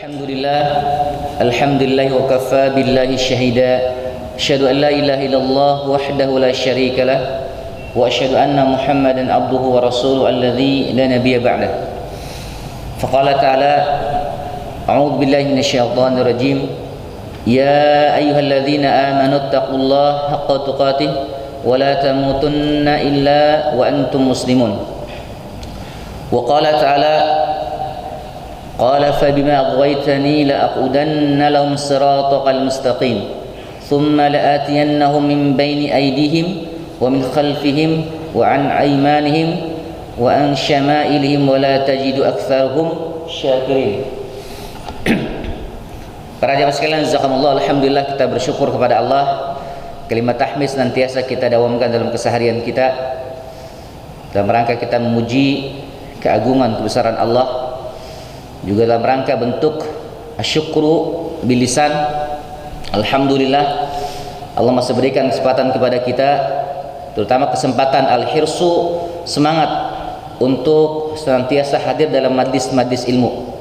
Alhamdulillah, alhamdulillah wa kafa billahi syahida. Asyhadu an la ilaha illallah wahdahu la syarika lah wa asyhadu anna Muhammadan abduhu wa rasuluhu alladzi la nabiyya ba'dah. Faqala ta'ala a'udzu billahi minasyaitonir rajim. Ya ayyuhalladzina amanu taqullaha haqqa tuqatih wa la tamutunna illa wa antum muslimun. Wa qala ta'ala qala fabima aghwaytani la aqudanna lahum siratal mustaqim thumma la'atiyannahum min bayni aydihim wa min khalfihim wa an aymanihim wa an syama'ilihim wa la tajidu aktsarahum syakirin. Para jamaah sekalian, jazakumullah, alhamdulillah, kita bersyukur kepada Allah. Kalimat tahmid senantiasa kita dawamkan dalam keseharian kita dalam rangka kita memuji keagungan kebesaran Allah, juga dalam rangka bentuk asyukru bilisan. Alhamdulillah, Allah masih berikan kesempatan kepada kita, terutama kesempatan al-hirsu, semangat untuk senantiasa hadir dalam majlis-majlis ilmu.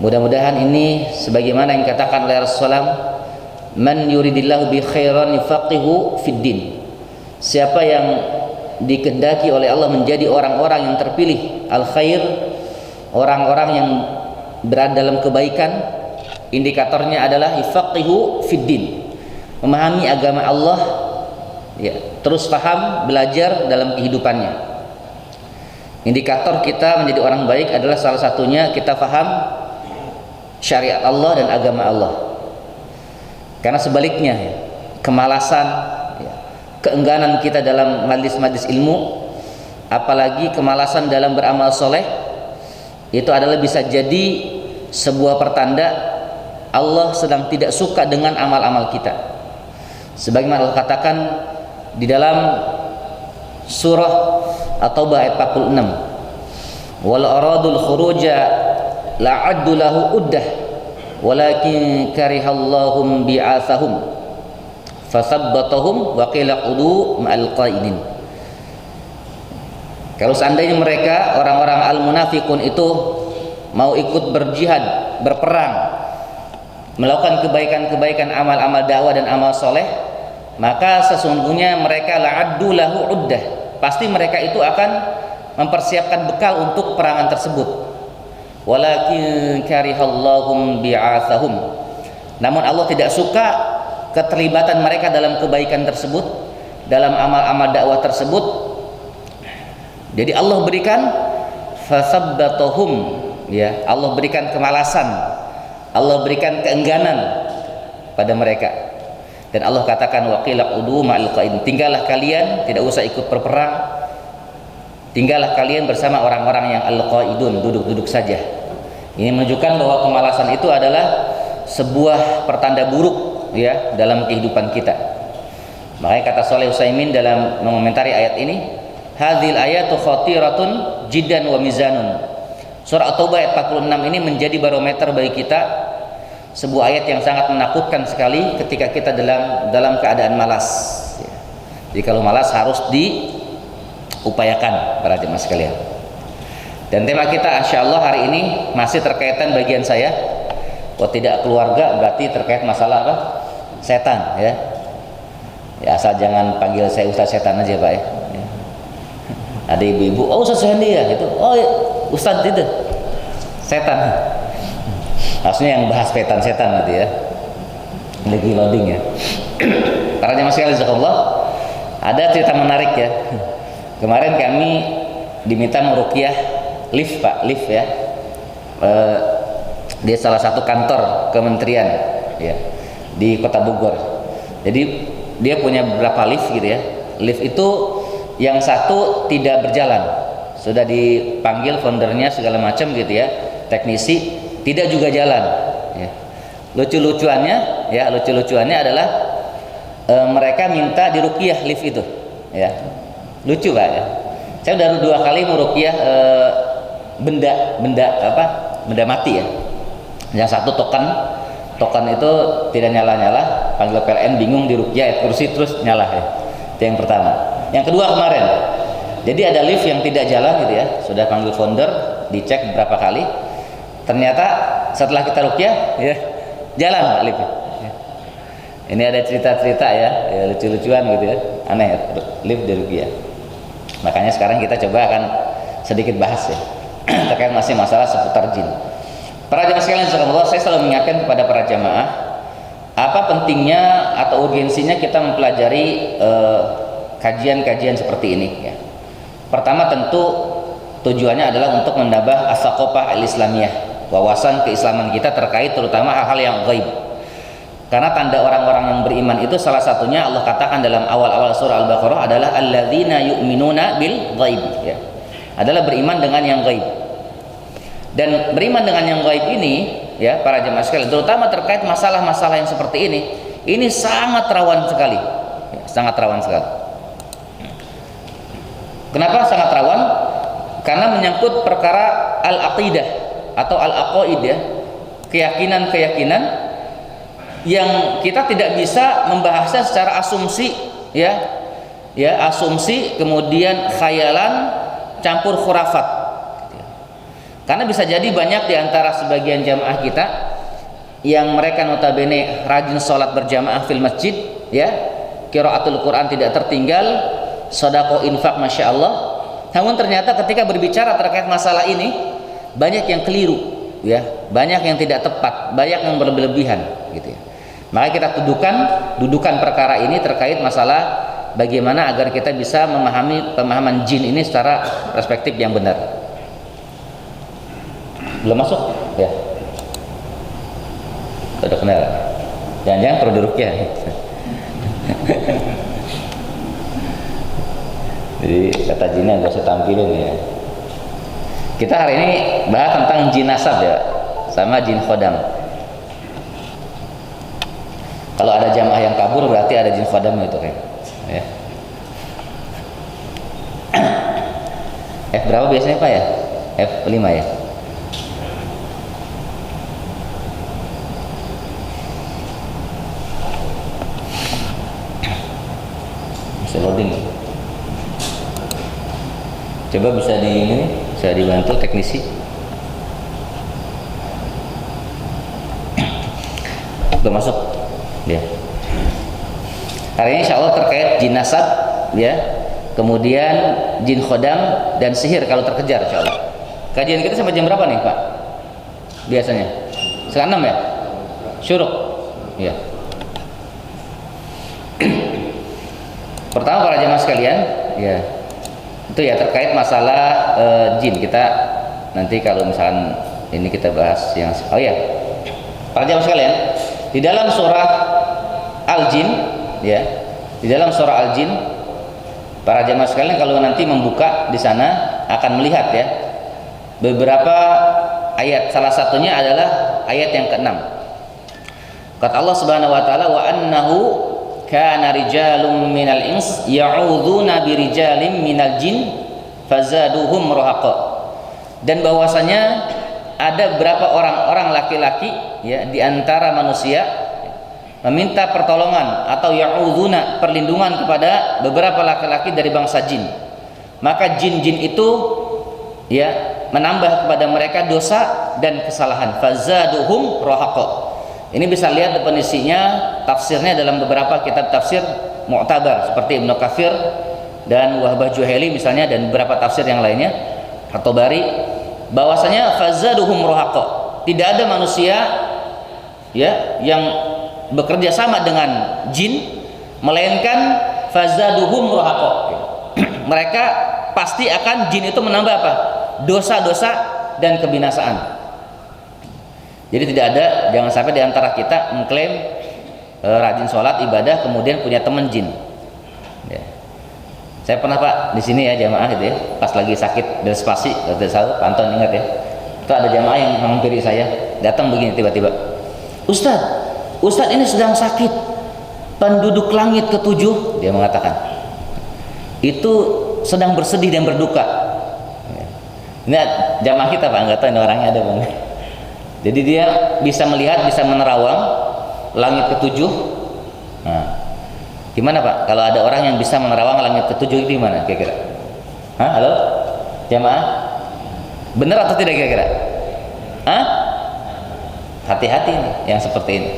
Mudah-mudahan ini sebagaimana yang dikatakan oleh Rasulullah, man yuridillahu bi khairan yufaqihu fid din. Siapa yang dikehendaki oleh Allah menjadi orang-orang yang terpilih al-khair, orang-orang yang berada dalam kebaikan, indikatornya adalah yufaqihu fid din, memahami agama Allah, ya, terus paham, belajar dalam kehidupannya. Indikator kita menjadi orang baik adalah salah satunya kita paham syariat Allah dan agama Allah. Karena sebaliknya, ya, kemalasan, ya, keengganan kita dalam majlis-majlis ilmu, apalagi kemalasan dalam beramal soleh, itu adalah bisa jadi sebuah pertanda Allah sedang tidak suka dengan amal-amal kita. Sebagaimana Allah katakan di dalam surah At-Taubah ayat 46, wal aradul khuruja la'addu lahu uddah walakin karihallahum bi'athahum fasabbatahum wa qila qudu ma'al qaidin. Kalau seandainya mereka orang-orang al-munafiqun itu mau ikut berjihad, berperang, melakukan kebaikan-kebaikan, amal-amal dakwah dan amal soleh, maka sesungguhnya mereka la'addu lahu uddah, pasti mereka itu akan mempersiapkan bekal untuk perangan tersebut. Walakin karihallahum bi'athahum, namun Allah tidak suka keterlibatan mereka dalam kebaikan tersebut, dalam amal-amal dakwah tersebut. Jadi Allah berikan fasabbatahum, ya, Allah berikan kemalasan, Allah berikan keengganan pada mereka. Dan Allah katakan waqila qudu ma'al qaidin, tinggallah kalian, tidak usah ikut berperang, tinggallah kalian bersama orang-orang yang al-qaidun, duduk-duduk saja. Ini menunjukkan bahwa kemalasan itu adalah sebuah pertanda buruk, ya, dalam kehidupan kita. Makanya kata Shalih Utsaimin dalam mengomentari ayat ini, hadzil ayatu khatiratun jiddan wa mizanun. Surah At-Taubah ayat 46 ini menjadi barometer bagi kita, sebuah ayat yang sangat menakutkan sekali ketika kita dalam keadaan malas, ya. Jadi kalau malas harus diupayakan para jemaah sekalian. Dan tema kita insyaallah hari ini masih terkaitan bagian saya. Kalau tidak keluarga berarti terkait masalah apa? Setan, ya. Ya, asal jangan panggil saya Ustaz Setan aja, Pak, ya. Ada ibu-ibu, oh Ustaz Hendi ya, itu. Oh ya, Ustaz itu setan. Maksudnya yang bahas setan nanti, ya. Lagi loading, ya. Para jemaah sekalian, jazakallah. Ada cerita menarik, ya. Kemarin kami diminta meruqyah lift, Pak, lift, ya. Dia salah satu kantor kementerian, ya, di Kota Bogor. Jadi dia punya beberapa lift gitu, ya. Lift itu yang satu tidak berjalan, sudah dipanggil foundernya segala macam gitu, ya, teknisi, tidak juga jalan, ya. Lucu-lucuannya, ya, lucu-lucuannya adalah mereka minta diruqyah lift itu, ya. Lucu, Pak, ya. Saya udah 2 kali meruqyah benda mati, ya. Yang satu token itu tidak nyala-nyala, panggil PLN bingung diruqyah kursi terus nyala, ya. Itu yang pertama. Yang kedua kemarin, jadi ada lift yang tidak jalan gitu, ya, sudah panggil founder, dicek beberapa kali, ternyata setelah kita ruqyah ya jalan Pak lift. Ya. Ini ada cerita-cerita ya lucu-lucuan gitu ya, aneh lift di ruqyah. Makanya sekarang kita coba akan sedikit bahas ya terkait masih masalah seputar jin. Para jamaah sekalian, insyaallah saya selalu mengingatkan kepada para jamaah apa pentingnya atau urgensinya kita mempelajari kajian-kajian seperti ini ya. Pertama tentu tujuannya adalah untuk menambah as-saqafah al-islamiyah, wawasan keislaman kita terkait terutama hal-hal yang gaib. Karena tanda orang-orang yang beriman itu salah satunya Allah katakan dalam awal-awal surah Al-Baqarah adalah alladzina yu'minuna bil ghaib ya. Adalah beriman dengan yang gaib. Dan beriman dengan yang gaib ini ya para jemaah sekalian, terutama terkait masalah-masalah yang seperti ini sangat rawan sekali. Ya, sangat rawan sekali. Kenapa sangat rawan? Karena menyangkut perkara al-aqidah atau al-aqaid ya. Keyakinan-keyakinan yang kita tidak bisa membahasnya secara asumsi ya asumsi kemudian khayalan campur khurafat karena bisa jadi banyak diantara sebagian jamaah kita yang mereka notabene rajin sholat berjamaah fil masjid ya, qiraatul Quran tidak tertinggal, sedekah infak masya Allah, namun ternyata ketika berbicara terkait masalah ini banyak yang keliru ya, banyak yang tidak tepat, banyak yang berlebihan gitu ya. Maka kita dudukan perkara ini terkait masalah bagaimana agar kita bisa memahami pemahaman jin ini secara perspektif yang benar. Belum masuk? Ya. Sudah kenal. Jangan-jangan perlu diruqyah. Jadi kata jinnya gak usah tampilin ya. Kita hari ini bahas tentang jin nasab ya, sama jin khodam. Kalau ada jamaah yang kabur berarti ada jin khodam itu kan ya. F berapa biasanya Pak ya? F5 ya. Bisa loading. Coba bisa dibantu teknisi. Udah masuk. Ya. Hari ini insya Allah terkait jin nasab ya, kemudian jin khodam dan sihir kalau terkejar insya Allah. Kajian kita sampai jam berapa nih Pak? Biasanya setengah 6 ya? Syuruk ya. Pertama para jamaah sekalian ya, itu ya terkait masalah jin. Kita nanti kalau misalkan ini kita bahas yang para jamaah sekalian, di dalam surah Al-Jin ya, di dalam surah Al-Jin para jamaah sekalian kalau nanti membuka di sana akan melihat ya beberapa ayat, salah satunya adalah ayat yang ke-6. Kata Allah Subhanahu wa taala, wa annahu kana rijalun minal ins ya'udzuna birijalin minal jin fazaduhum rahaqa. Dan bahwasanya ada beberapa orang-orang laki-laki ya di antara manusia meminta pertolongan atau ya'udzuna perlindungan kepada beberapa laki-laki dari bangsa jin. Maka jin-jin itu ya menambah kepada mereka dosa dan kesalahan. Fazaduhum rahaqa. Ini bisa lihat definisinya, tafsirnya dalam beberapa kitab tafsir mu'tabar seperti Ibnu Katsir dan Wahbah Juhaili misalnya, dan beberapa tafsir yang lainnya atau Bari, bahwasanya fazaduhum rahaqa. Tidak ada manusia ya yang bekerja sama dengan jin melainkan fazaduhum rahaqa. Mereka pasti akan jin itu menambah apa? Dosa-dosa dan kebinasaan. Jadi tidak ada, jangan sampai di antara kita mengklaim rajin sholat ibadah kemudian punya teman jin ya. Saya pernah Pak di sini ya jamaah gitu ya, pas lagi sakit spasi tidak salah Panton ingat ya, itu ada jamaah yang menghampiri saya, datang begini tiba-tiba, Ustadz ini sedang sakit, penduduk langit ke-7, dia mengatakan itu sedang bersedih dan berduka. Ini jamaah kita Pak, nggak tahu ini orangnya ada Bang. Jadi dia bisa melihat, bisa menerawang langit ke-7. Nah, gimana Pak kalau ada orang yang bisa menerawang langit ke-7 itu gimana kira-kira? Halo jamaah, benar atau tidak kira-kira? Hati-hati nih yang seperti ini.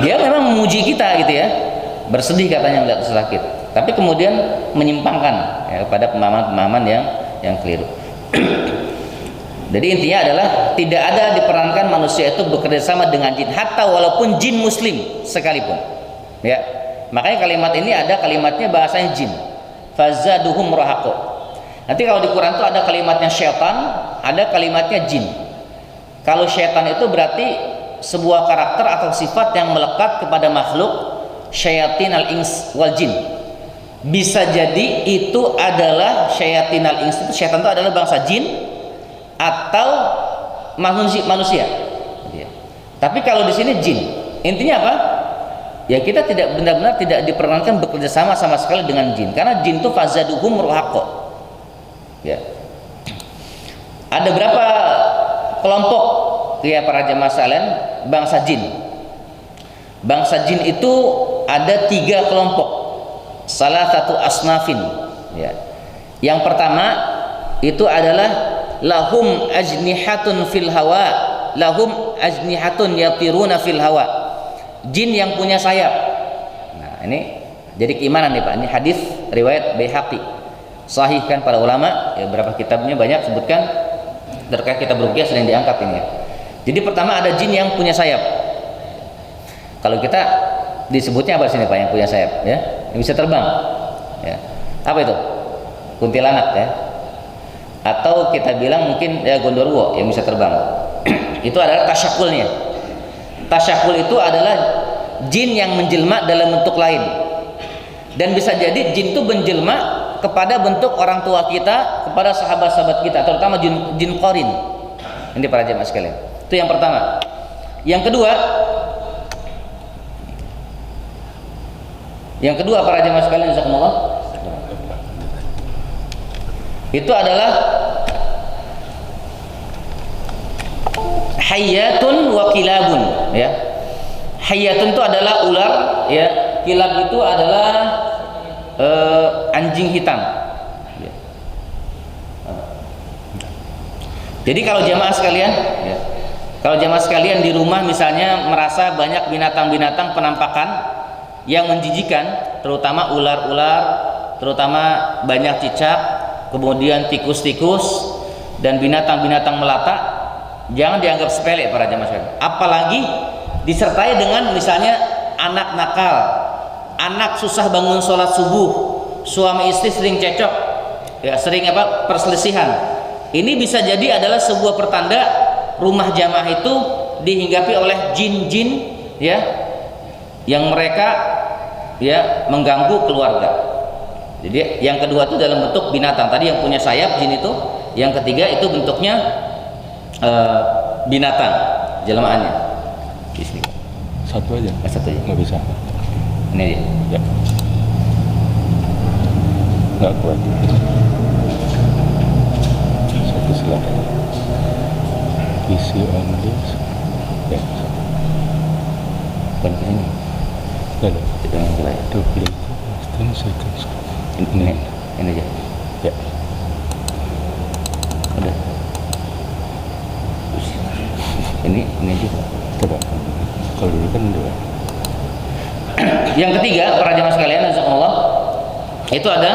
Dia memang memuji kita gitu ya, bersedih katanya melihat sakit, tapi kemudian menyimpangkan ya, pada pemahaman-pemahaman yang keliru. Jadi intinya adalah tidak ada diperankan manusia itu bekerja sama dengan jin, hatta walaupun jin muslim sekalipun. Ya, makanya kalimat ini ada kalimatnya bahasanya jin. Fazaduhum rahaqo. Nanti kalau di Quran itu ada kalimatnya syaitan, ada kalimatnya jin. Kalau syaitan itu berarti sebuah karakter atau sifat yang melekat kepada makhluk syayatin al-ins wal jin. Bisa jadi itu adalah syayatin al-ins, itu syaitan itu adalah bangsa jin atau manusia. Ya. Tapi kalau di sini jin, intinya apa? Ya kita tidak benar-benar tidak diperkenankan bekerja sama sekali dengan jin, karena jin itu fazaduhum rahaqo. Ya. Ada berapa kelompok ya para jemaah sekalian bangsa jin? Bangsa jin itu ada 3 kelompok. Salah satu asnafin. Ya. Yang pertama itu adalah lahum ajnihatun fil hawa, lahum ajnihatun yatiruna fil hawa, jin yang punya sayap. Nah ini jadi keimanan nih Pak, ini hadis riwayat Baihaqi, sahih kan para ulama ya, berapa kitabnya banyak sebutkan terkait kitab ruqyah sedang diangkat ini ya. Jadi pertama ada jin yang punya sayap. Kalau kita disebutnya apa sini Pak yang punya sayap ya, yang bisa terbang ya. Apa itu? Kuntilanak ya, atau kita bilang mungkin ya gondorwo yang bisa terbang. Itu adalah tasyakulnya. Tasyakul itu adalah jin yang menjelma dalam bentuk lain, dan bisa jadi jin itu menjelma kepada bentuk orang tua kita, kepada sahabat-sahabat kita, terutama jin qarin. Ini para jemaah sekalian, itu yang pertama. Yang kedua para jemaah sekalian, jazakumullah, itu adalah hayyatun wa kilabun ya. Hayyatun itu adalah ular ya, kilab itu adalah anjing hitam ya. Jadi kalau jamaah sekalian ya, kalau jamaah sekalian di rumah misalnya merasa banyak binatang-binatang penampakan yang menjijikan, terutama ular-ular, terutama banyak cicak, kemudian tikus-tikus dan binatang-binatang melata, jangan dianggap sepele para jamaah sekalian. Apalagi disertai dengan misalnya anak nakal, anak susah bangun sholat subuh, suami istri sering cekcok ya, sering perselisihan. Ini bisa jadi adalah sebuah pertanda rumah jamaah itu dihinggapi oleh jin-jin ya, yang mereka ya mengganggu keluarga. Jadi yang kedua itu dalam bentuk binatang, tadi yang punya sayap jin itu. Yang ketiga itu bentuknya binatang jelmaannya. Satu aja. Satu aja. Nggak bisa. Ini dia. Ya. Nggak kuat. Satu silakan. Isi on this. Ya. Bukan ke sini. Lalu. Kita mulai. Double itu. 10 seconds. Ini aja. Ya. Udah. Ini aja. Coba. Kalau dulu kan dua. Yang ketiga para jamaah sekalian, jazakumullah, itu ada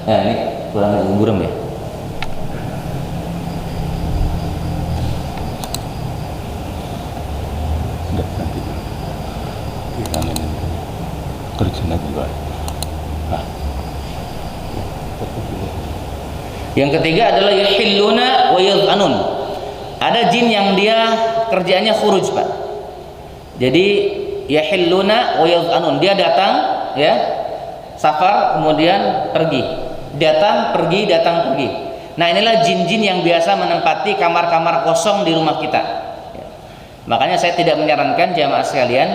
ini kurang burem ya. Udah nanti. Diramein itu. Kerjanya juga. Nah. Yang ketiga adalah yahilluna wa yadhanun. Ada jin yang dia kerjaannya khuruj Pak. Jadi yahilluna wa yadhanun, dia datang ya, safar kemudian pergi, datang pergi, datang pergi. Nah inilah jin-jin yang biasa menempati kamar-kamar kosong di rumah kita ya. Makanya saya tidak menyarankan jamaah sekalian,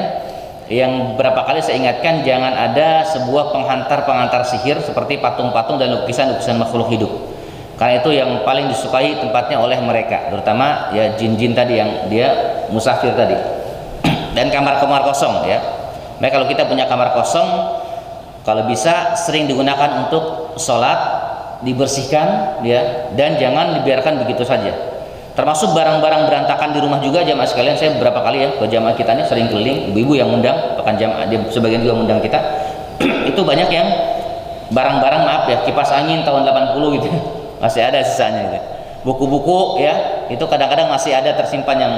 yang berapa kali saya ingatkan, jangan ada sebuah penghantar sihir seperti patung-patung dan lukisan-lukisan makhluk hidup, karena itu yang paling disukai tempatnya oleh mereka, terutama ya jin-jin tadi yang dia musafir tadi. Dan kamar-kamar kosong ya. Nah kalau kita punya kamar kosong, kalau bisa sering digunakan untuk sholat, dibersihkan ya, dan jangan dibiarkan begitu saja. termasuk barang-barang berantakan di rumah juga jamaah sekalian. Saya beberapa kali ya ke jamaah kita ini sering keliling, ibu-ibu yang undang, bahkan jamaah dia sebagian juga undang kita. Itu banyak yang barang-barang, maaf ya, kipas angin tahun 80 gitu masih ada sisanya gitu. Buku-buku ya itu kadang-kadang masih ada tersimpan yang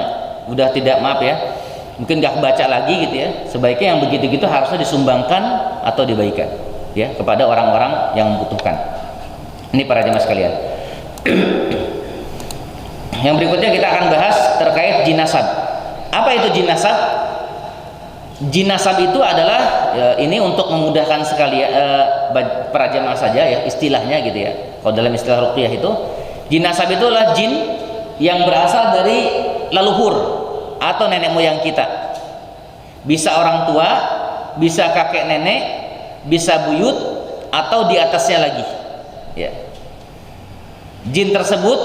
udah tidak, maaf ya, mungkin nggak baca lagi gitu ya. Sebaiknya yang begitu-gitu harusnya disumbangkan atau dibagikan ya kepada orang-orang yang membutuhkan. Ini para jemaah sekalian. Yang berikutnya kita akan bahas terkait jinasab. Apa itu jinasab? Jinasab itu adalah ini untuk memudahkan sekali para jemaah saja ya, istilahnya gitu ya. Kalau dalam istilah ruqyah itu, jinasab itu adalah jin yang berasal dari leluhur atau nenek moyang kita. Bisa orang tua, bisa kakek nenek, bisa buyut, atau di atasnya lagi ya. Jin tersebut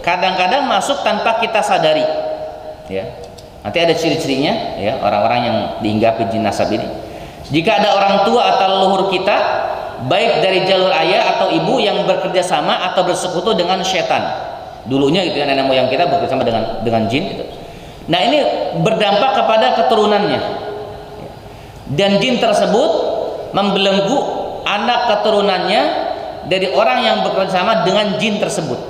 kadang-kadang masuk tanpa kita sadari ya. Nanti ada ciri-cirinya ya, orang-orang yang dihinggapi jin nasab ini. Jika ada orang tua atau leluhur kita, baik dari jalur ayah atau ibu yang bekerja sama atau bersekutu dengan setan, dulunya gitu ya, nenek moyang kita bekerja sama dengan jin gitu. Nah ini berdampak kepada keturunannya, dan jin tersebut membelenggu anak keturunannya dari orang yang bekerja sama dengan jin tersebut.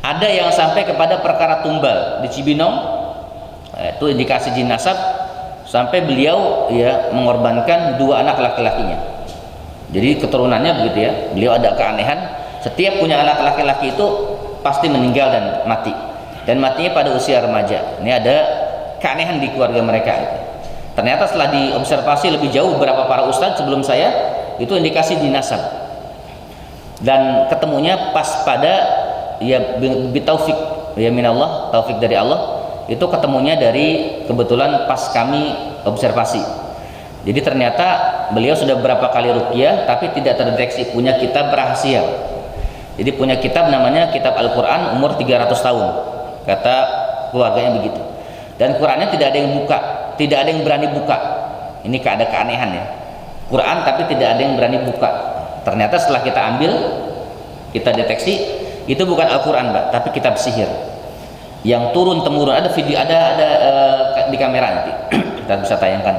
Ada yang sampai kepada perkara tumbal di Cibinong, itu indikasi jin nasab, sampai beliau ya mengorbankan 2 anak laki-lakinya. Jadi keturunannya begitu ya, beliau ada keanehan, setiap punya anak laki-laki itu pasti meninggal dan mati, dan matinya pada usia remaja. Ini ada keanehan di keluarga mereka gitu. Ternyata setelah diobservasi lebih jauh beberapa para ustadz sebelum saya, itu indikasi jin nasab, dan ketemunya pas pada ya bitaufik ya minallah, taufik dari Allah. Itu ketemunya dari kebetulan pas kami observasi. Jadi ternyata beliau sudah berapa kali ruqyah tapi tidak terdeteksi, punya kitab rahasia. Jadi punya kitab namanya kitab Al-Quran, umur 300 tahun kata keluarganya begitu. Dan Qurannya tidak ada yang buka, tidak ada yang berani buka. Ini ada keanehan ya, Quran tapi tidak ada yang berani buka. Ternyata setelah kita ambil, kita deteksi, itu bukan Al-Quran Mbak, tapi kitab sihir yang turun temurun. Ada video, ada di kamera nanti kita bisa tayangkan.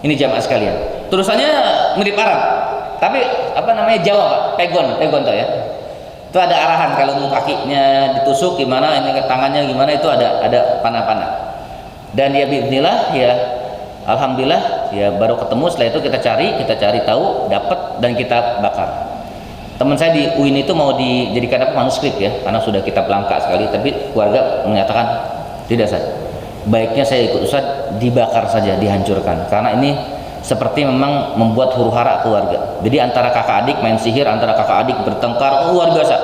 Ini jamaah sekalian, tulisannya mirip Arab tapi apa namanya Jawa Pak, pegon tuh ya. Itu ada arahan kalau mau kakinya ditusuk gimana, ini ke tangannya gimana, itu ada panah-panah. Dan ya bismillah ya, alhamdulillah ya, baru ketemu. Setelah itu kita cari tahu, dapat, dan kita bakar. Teman saya di UIN itu mau dijadikan apa, manuskrip ya, karena sudah kitab langka sekali, tapi keluarga menyatakan tidak, baiknya saya ikut Ustaz, dibakar saja, dihancurkan, karena ini seperti memang membuat huru-hara keluarga. Jadi antara kakak adik main sihir, antara kakak adik bertengkar, luar biasa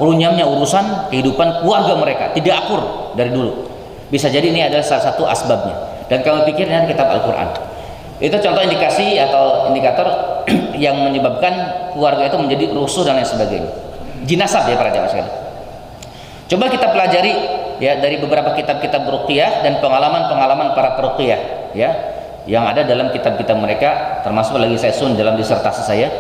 runyamnya urusan kehidupan keluarga mereka, tidak akur dari dulu. Bisa jadi ini adalah salah satu asbabnya, dan kami pikir ini kitab Al-Quran. Itu contoh indikasi atau indikator yang menyebabkan keluarga itu menjadi rusuh dan lain sebagainya. Jin nasab ya para jamaah sekalian. Coba kita pelajari ya dari beberapa kitab-kitab ruqyah dan pengalaman-pengalaman para peruqyah ya, yang ada dalam kitab-kitab mereka, termasuk lagi saya sun dalam disertasi saya.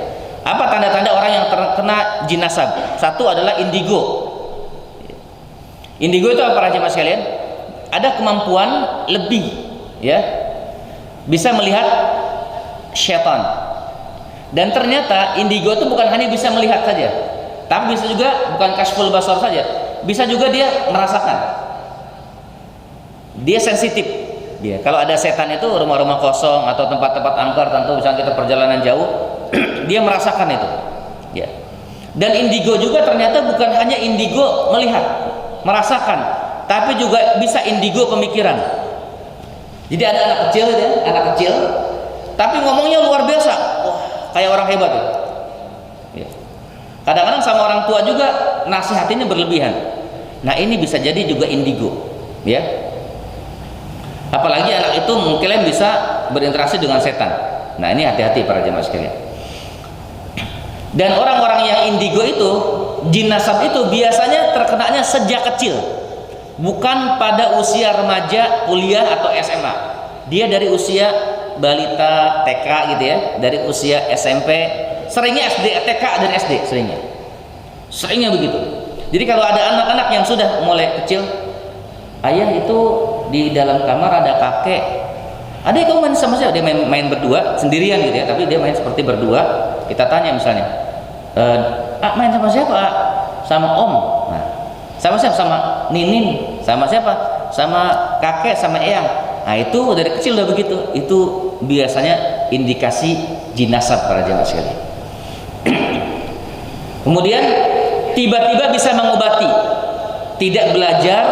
Apa tanda-tanda orang yang terkena jin nasab? Satu adalah indigo. Indigo itu apa para jamaah sekalian? Ada kemampuan lebih ya, bisa melihat syaitan. Dan ternyata indigo itu bukan hanya bisa melihat saja, tapi bisa juga, bukan kasful basar saja, bisa juga dia merasakan. Dia sensitif. Dia kalau ada setan itu, rumah-rumah kosong atau tempat-tempat angker, tentu misalnya kita perjalanan jauh, dia merasakan itu ya. Dan indigo juga ternyata bukan hanya indigo melihat, merasakan, tapi juga bisa indigo pemikiran. Jadi ada anak kecil tapi ngomongnya luar biasa, wah kayak orang hebat ya. Kadang-kadang sama orang tua juga nasihatinnya berlebihan. Nah ini bisa jadi juga indigo ya. Apalagi anak itu mungkin bisa berinteraksi dengan setan. Nah ini hati-hati para jemaah sekalian. Dan orang-orang yang indigo itu, jin nasab itu biasanya terkenanya sejak kecil, bukan pada usia remaja, kuliah atau SMA. Dia dari usia balita, TK gitu ya, dari usia SMP, seringnya SD, TK dan SD seringnya begitu. Jadi kalau ada anak-anak yang sudah mulai kecil ayah itu di dalam kamar ada kakek. Ada yang main sama siapa? Dia main berdua sendirian gitu ya, tapi dia main seperti berdua. Kita tanya misalnya, main sama siapa? Sama om. Nah, sama siapa? Sama Ninin. Sama siapa? Sama kakek, sama eyang. Nah itu dari kecil udah begitu. Itu biasanya indikasi jinasab para jamaah sekalian. Kemudian tiba-tiba bisa mengobati, tidak belajar,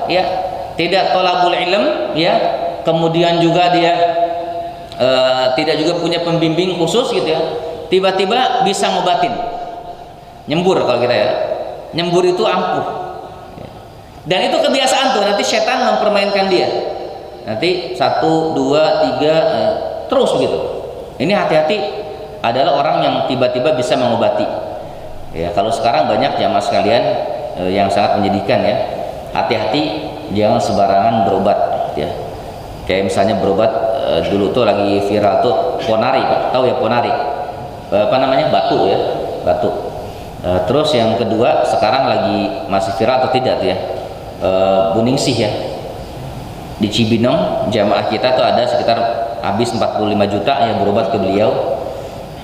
ya, tidak thalabul ilm, ya, kemudian juga dia tidak juga punya pembimbing khusus gitu ya, tiba-tiba bisa ngobatin, nyembur kalau kita ya, nyembur itu ampuh. Dan itu kebiasaan tuh, nanti setan mempermainkan dia. Nanti 1, 2, 3 terus begitu. Ini hati-hati, adalah orang yang tiba-tiba bisa mengobati. Ya, kalau sekarang banyak jamaah sekalian yang sangat menyedihkan ya. Hati-hati jangan sembarangan berobat ya. Kayak misalnya berobat dulu tuh lagi viral tuh ponari, Pak. Tahu ya ponari? Apa namanya? Batu ya, batu. Terus yang kedua sekarang lagi masih viral atau tidak tuh ya? Buningsih ya, di Cibinong jamaah kita tuh ada sekitar habis 45 juta yang berobat ke beliau,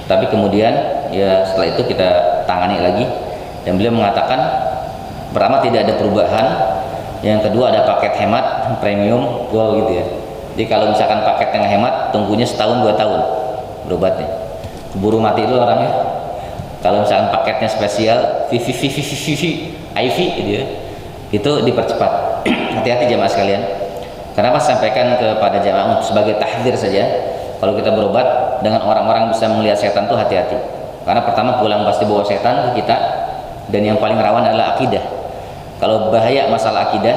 tapi kemudian ya setelah itu kita tangani lagi dan beliau mengatakan pertama tidak ada perubahan, yang kedua ada paket hemat premium gold gitu ya. Jadi kalau misalkan paket yang hemat tunggunya setahun 2 tahun berobatnya, keburu mati itu orangnya. Kalau misalkan paketnya spesial IV gitu ya, itu dipercepat. Hati-hati jamaah sekalian. Kenapa sampaikan kepada jamaah untuk sebagai tahdzir saja? Kalau kita berobat dengan orang-orang bisa melihat setan tuh hati-hati. Karena pertama pulang pasti bawa setan ke kita, dan yang paling rawan adalah akidah. Kalau bahaya masalah akidah,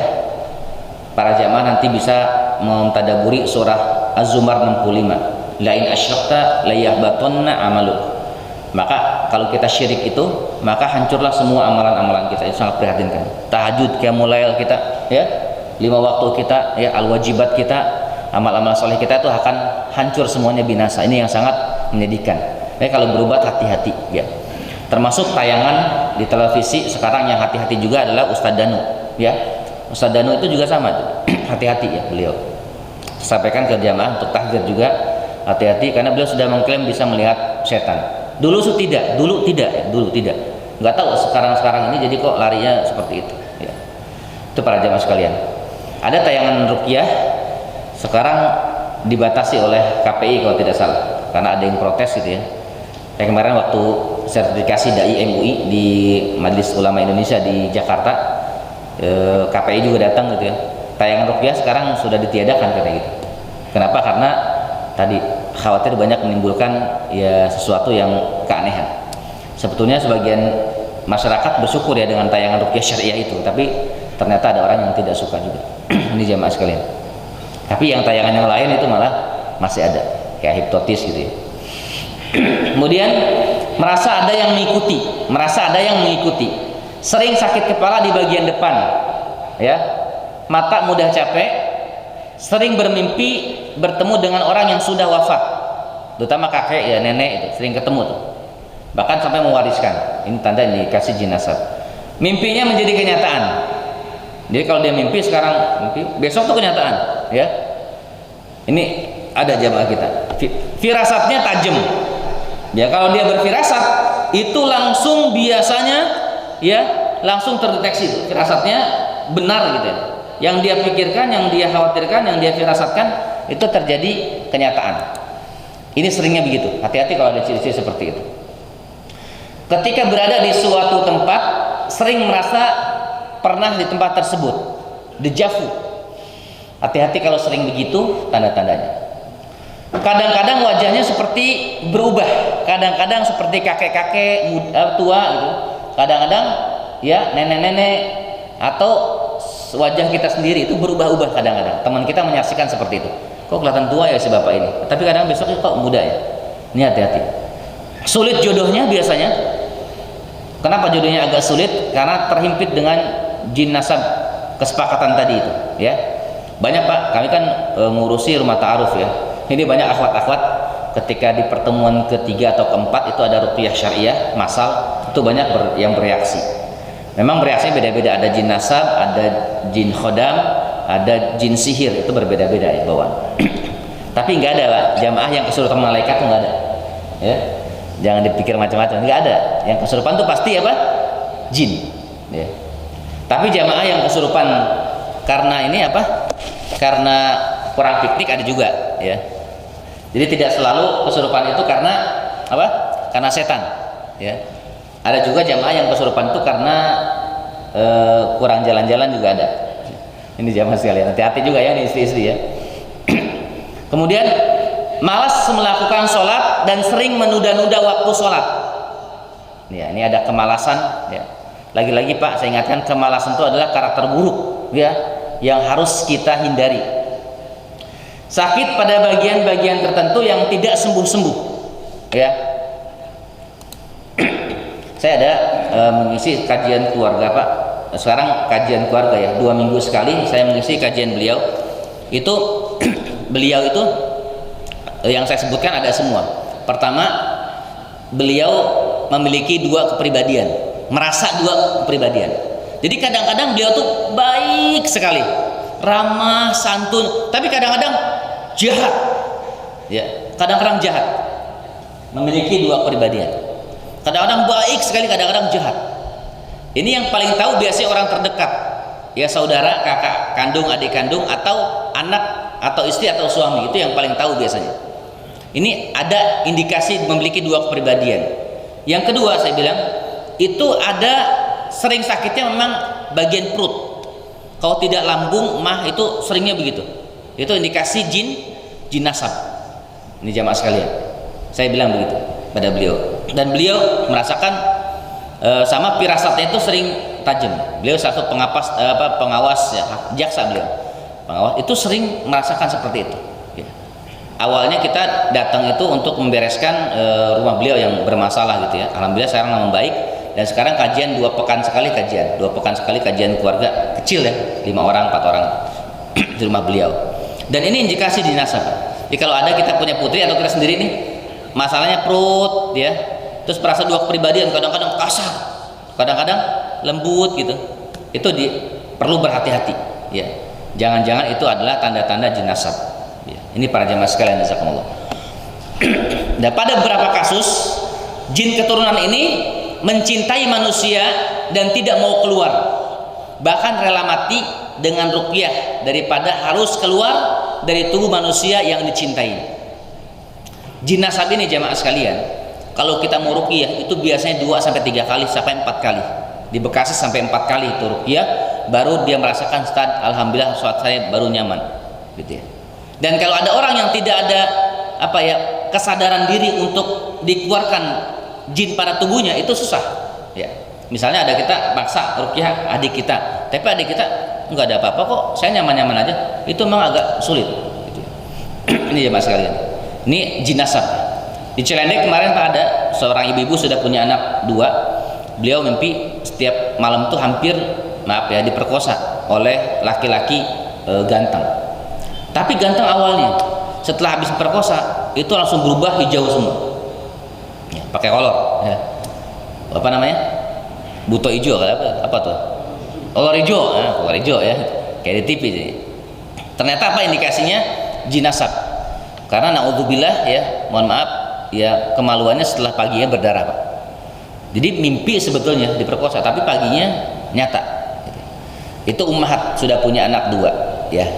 para jamaah nanti bisa mentadaburi surah Az-Zumar 65. Lain asyrakta la yahbatanna amaluk. Maka kalau kita syirik itu, maka hancurlah semua amalan-amalan kita. Itu sangat prihatinkan. Tahajud, qiyamul lail kita, ya, 5 waktu kita, ya, al-wajibat kita, amal-amal soleh kita itu akan hancur semuanya, binasa. Ini yang sangat menyedihkan. Kalau berobat hati-hati, ya. Termasuk tayangan di televisi sekarang yang hati-hati juga adalah Ustadz Danu, ya. Ustadz Danu itu juga sama, hati-hati ya beliau. Sampaikan ke jamaah untuk tahdzir juga, hati-hati karena beliau sudah mengklaim bisa melihat setan. Dulu tidak, nggak tahu sekarang ini jadi kok larinya seperti itu ya. Itu para jamaah sekalian, ada tayangan ruqyah sekarang dibatasi oleh KPI kalau tidak salah, karena ada yang protes gitu ya. Kayak kemarin waktu sertifikasi Dai MUI di Majelis Ulama Indonesia di Jakarta, KPI juga datang gitu ya. Tayangan ruqyah sekarang sudah ditiadakan katanya gitu. Kenapa? Karena tadi khawatir banyak menimbulkan ya sesuatu yang keanehan. Sebetulnya sebagian masyarakat bersyukur ya dengan tayangan ruqyah syariah itu, tapi ternyata ada orang yang tidak suka juga. Ini jamaah sekalian. Tapi yang tayangan yang lain itu malah masih ada, kayak hipnotis gitu ya. Kemudian merasa ada yang mengikuti, sering sakit kepala di bagian depan, ya, mata mudah capek, sering bermimpi bertemu dengan orang yang sudah wafat, terutama kakek ya, nenek itu sering ketemu tuh, bahkan sampai mewariskan. Ini tanda indikasi jinasab. Mimpinya menjadi kenyataan. Jadi kalau dia mimpi sekarang, mimpi besok tuh kenyataan, ya. Ini ada jamaah kita, firasatnya tajam. Ya kalau dia berfirasat itu langsung biasanya ya langsung terdeteksi firasatnya benar gitu ya. Yang dia pikirkan, yang dia khawatirkan, yang dia firasatkan itu terjadi kenyataan. Ini seringnya begitu. Hati-hati kalau ada ciri-ciri seperti itu. Ketika berada di suatu tempat, sering merasa pernah di tempat tersebut, deja vu. Hati-hati kalau sering begitu, tanda-tandanya. Kadang-kadang wajahnya seperti berubah, kadang-kadang seperti kakek-kakek tua gitu, kadang-kadang ya nenek-nenek atau wajah kita sendiri itu berubah-ubah. Kadang-kadang teman kita menyaksikan seperti itu, kok kelihatan tua ya si bapak ini, tapi kadang besok kok muda ya. Ini hati-hati. Sulit jodohnya biasanya. Kenapa jodohnya agak sulit? Karena terhimpit dengan jin nasab kesepakatan tadi itu ya. Banyak Pak, kami kan ngurusi rumah ta'aruf ya. Ini banyak akhwat-akhwat ketika di pertemuan ketiga atau keempat itu ada ruqyah syariah masal, itu banyak yang bereaksi. Memang bereaksinya beda-beda, ada jin nasab, ada jin khodam, ada jin sihir, itu berbeda-beda ya bawaan. Tapi nggak ada Pak, jamaah yang kesurupan malaikat tuh nggak ada ya, jangan dipikir macam-macam, nggak ada. Yang kesurupan tuh pasti apa? Jin ya. Tapi jamaah yang kesurupan karena ini apa? Karena kurang piknik ada juga ya. Jadi tidak selalu kesurupan itu karena apa? Karena setan ya. Ada juga jamaah yang kesurupan itu karena kurang jalan-jalan juga ada. Ini jamaah sekalian, hati-hati juga ya nih istri-istri ya. Kemudian malas melakukan sholat dan sering menunda-nunda waktu sholat. Ya, ini ada kemalasan ya. Lagi-lagi Pak, saya ingatkan, kemalasan itu adalah karakter buruk ya, yang harus kita hindari. Sakit pada bagian-bagian tertentu yang tidak sembuh-sembuh ya. Saya ada mengisi kajian keluarga Pak. Sekarang kajian keluarga ya, 2 minggu sekali saya mengisi kajian beliau. Itu beliau itu yang saya sebutkan ada semua. Pertama, beliau memiliki 2 kepribadian, merasa 2 kepribadian. Jadi kadang-kadang beliau tuh baik sekali, ramah, santun, tapi kadang-kadang jahat ya, kadang-kadang jahat. Memiliki 2 kepribadian, kadang-kadang baik sekali, kadang-kadang jahat. Ini yang paling tahu biasanya orang terdekat ya, saudara, kakak kandung, adik kandung, atau anak, atau istri, atau suami. Itu yang paling tahu biasanya. Ini ada indikasi memiliki 2 kepribadian. Yang kedua saya bilang, itu ada sering sakitnya memang bagian perut. Kalau tidak lambung, mah, itu seringnya begitu. Itu indikasi jin nasab. Ini jamaah sekalian, saya bilang begitu pada beliau. Dan beliau merasakan sama firasatnya itu sering tajam. Beliau satu pengawas ya, jaksa beliau. Pengawas itu sering merasakan seperti itu. Ya. Awalnya kita datang itu untuk membereskan rumah beliau yang bermasalah gitu ya. Alhamdulillah sekarang membaik, dan sekarang kajian 2 pekan sekali kajian, 2 pekan sekali kajian keluarga kecil ya, 5 orang 4 orang di rumah beliau. Dan ini indikasi dinasab. Jadi kalau ada kita punya putri atau kita sendiri nih, masalahnya perut ya, terus merasa 2 kepribadian, kadang-kadang kasar, kadang-kadang lembut gitu, itu perlu berhati-hati ya. Jangan-jangan itu adalah tanda-tanda jin nasab ya. Ini para jemaah sekalian jazakumullah. Dan pada beberapa kasus jin keturunan ini mencintai manusia dan tidak mau keluar, bahkan rela mati dengan ruqyah daripada harus keluar dari tubuh manusia yang dicintai. Jin nasab ini jemaah sekalian, kalau kita mau ruqyah itu biasanya 2-3 kali sampai 4 kali. Di Bekasi sampai 4 kali itu ruqyah, baru dia merasakan Ustaz, alhamdulillah sholat saya baru nyaman gitu ya. Dan kalau ada orang yang tidak ada kesadaran diri untuk dikeluarkan jin pada tubuhnya, itu susah ya. Misalnya ada kita paksa ruqyah adik kita, tapi adik kita nggak ada apa-apa kok, saya nyaman-nyaman aja, itu memang agak sulit gitu ya. Ini jemaah sekalian, ini jin nasab. Di Cilendek kemarin Pak, ada seorang ibu-ibu sudah punya anak 2. Beliau mimpi setiap malam tuh hampir diperkosa oleh laki-laki ganteng. Tapi ganteng awalnya, setelah habis perkosa itu langsung berubah hijau semua ya, pakai kolor ya. Apa namanya, buto hijau apa tuh, kolor hijau, kolor hijau ya, kayak di TV. Jadi ternyata apa indikasinya? Jin nasab. Karena naudzubillah ya, mohon maaf ya, kemaluannya setelah paginya berdarah Pak. Jadi mimpi sebetulnya diperkosa, tapi paginya nyata. Itu ummahat sudah punya anak 2 ya,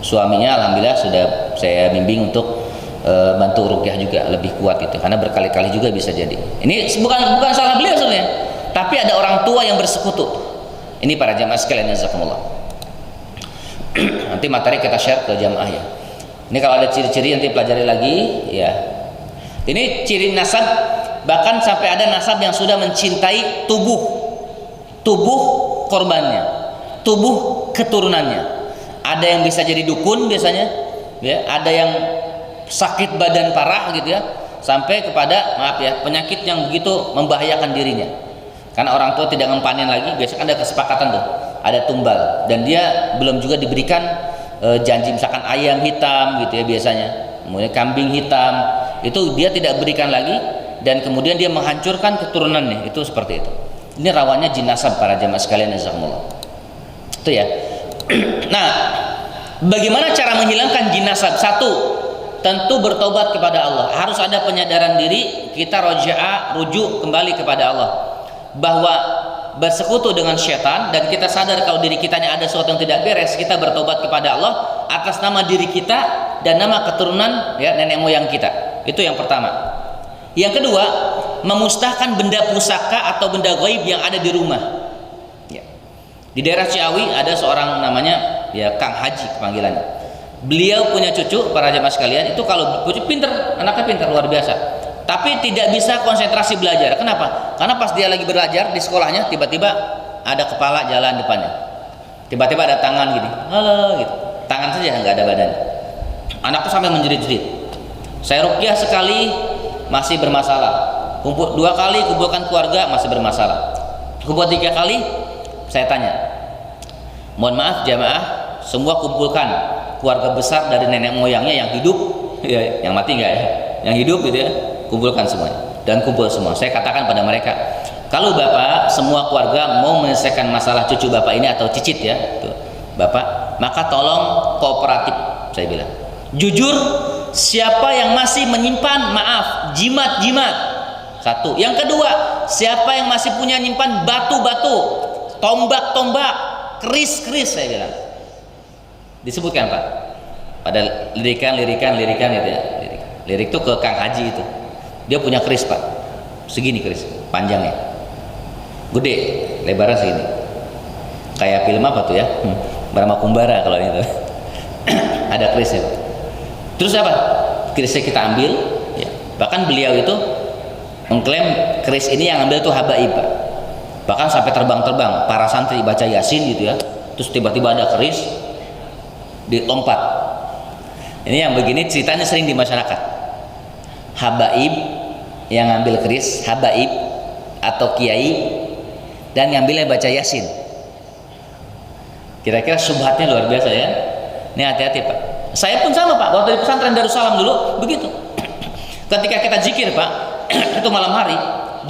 suaminya alhamdulillah sudah saya bimbing untuk bantu ruqyah juga lebih kuat gitu, karena berkali-kali juga bisa jadi. Ini bukan salah beliau sebenarnya, tapi ada orang tua yang bersekutu. Ini para jamaah sekalian jazakumullah. Nanti materi kita share ke jamaah ya. Ini kalau ada ciri-ciri nanti pelajari lagi ya. Ini ciri nasab, bahkan sampai ada nasab yang sudah mencintai tubuh korbannya, tubuh keturunannya. Ada yang bisa jadi dukun biasanya ya, ada yang sakit badan parah gitu ya, sampai kepada penyakit yang begitu membahayakan dirinya. Karena orang tua tidak ngempanin lagi, biasanya ada kesepakatan tuh, ada tumbal, dan dia belum juga diberikan janji, misalkan ayam hitam gitu ya biasanya, kemudian kambing hitam, itu dia tidak berikan lagi, dan kemudian dia menghancurkan keturunannya. Itu seperti itu. Ini rawannya jin nasab para jamaah sekalian jazakumullah. Itu ya. Nah, Bagaimana cara menghilangkan jin nasab? Satu, tentu bertobat kepada Allah. Harus ada penyadaran diri, kita rujuk kembali kepada Allah, bahwa bersekutu dengan syaitan, dan kita sadar kalau diri kita ini ada sesuatu yang tidak beres. Kita bertobat kepada Allah atas nama diri kita dan nama keturunan ya nenek moyang kita. Itu yang pertama. Yang kedua, memusnahkan benda pusaka atau benda gaib yang ada di rumah ya. Di daerah Ciawi ada seorang namanya ya Kang Haji panggilannya. Beliau punya cucu, para jamaah sekalian, itu kalau cucu pinter, anaknya pinter luar biasa, tapi tidak bisa konsentrasi belajar. Kenapa? Karena pas dia lagi belajar di sekolahnya, tiba-tiba ada kepala jalan depannya, tiba-tiba ada tangan gini, halo gitu, tangan saja nggak ada badan. Anakku sampai menjerit-jerit. Saya ruqyah sekali masih bermasalah, kumpul 2 kali kumpulkan keluarga masih bermasalah, kumpul 3 kali. Saya tanya, mohon maaf jamaah, semua kumpulkan keluarga besar dari nenek moyangnya yang hidup ya, yang mati enggak ya, yang hidup gitu ya, kumpulkan semuanya. Dan kumpul semua. Saya katakan pada mereka, kalau bapak semua keluarga mau menyelesaikan masalah cucu bapak ini atau cicit ya tuh, bapak, maka tolong kooperatif. Saya bilang jujur, siapa yang masih menyimpan maaf jimat-jimat, satu. Yang kedua, siapa yang masih punya nyimpan batu-batu, tombak-tombak, keris-keris, saya bilang. Disebutkan Pak pada lirikan gitu ya, lirik itu ke Kang Haji itu, dia punya keris Pak, segini keris panjangnya, gede, lebarnya segini, kayak film apa tuh ya, Brahma Kumbara kalau itu. Ada kerisnya Pak. Terus apa, kerisnya kita ambil ya. Bahkan beliau itu mengklaim keris ini yang ambil tuh habaib Pak. Bahkan sampai terbang-terbang para santri baca Yasin gitu ya, terus tiba-tiba ada keris dilompat. Ini yang begini ceritanya sering di masyarakat. Habaib yang ngambil keris, habaib atau kiai, dan ngambilnya baca Yasin. Kira-kira subhatnya luar biasa ya. Ini hati-hati Pak. Saya pun sama Pak, waktu di pesantren Darussalam dulu begitu. Ketika kita zikir Pak, itu malam hari,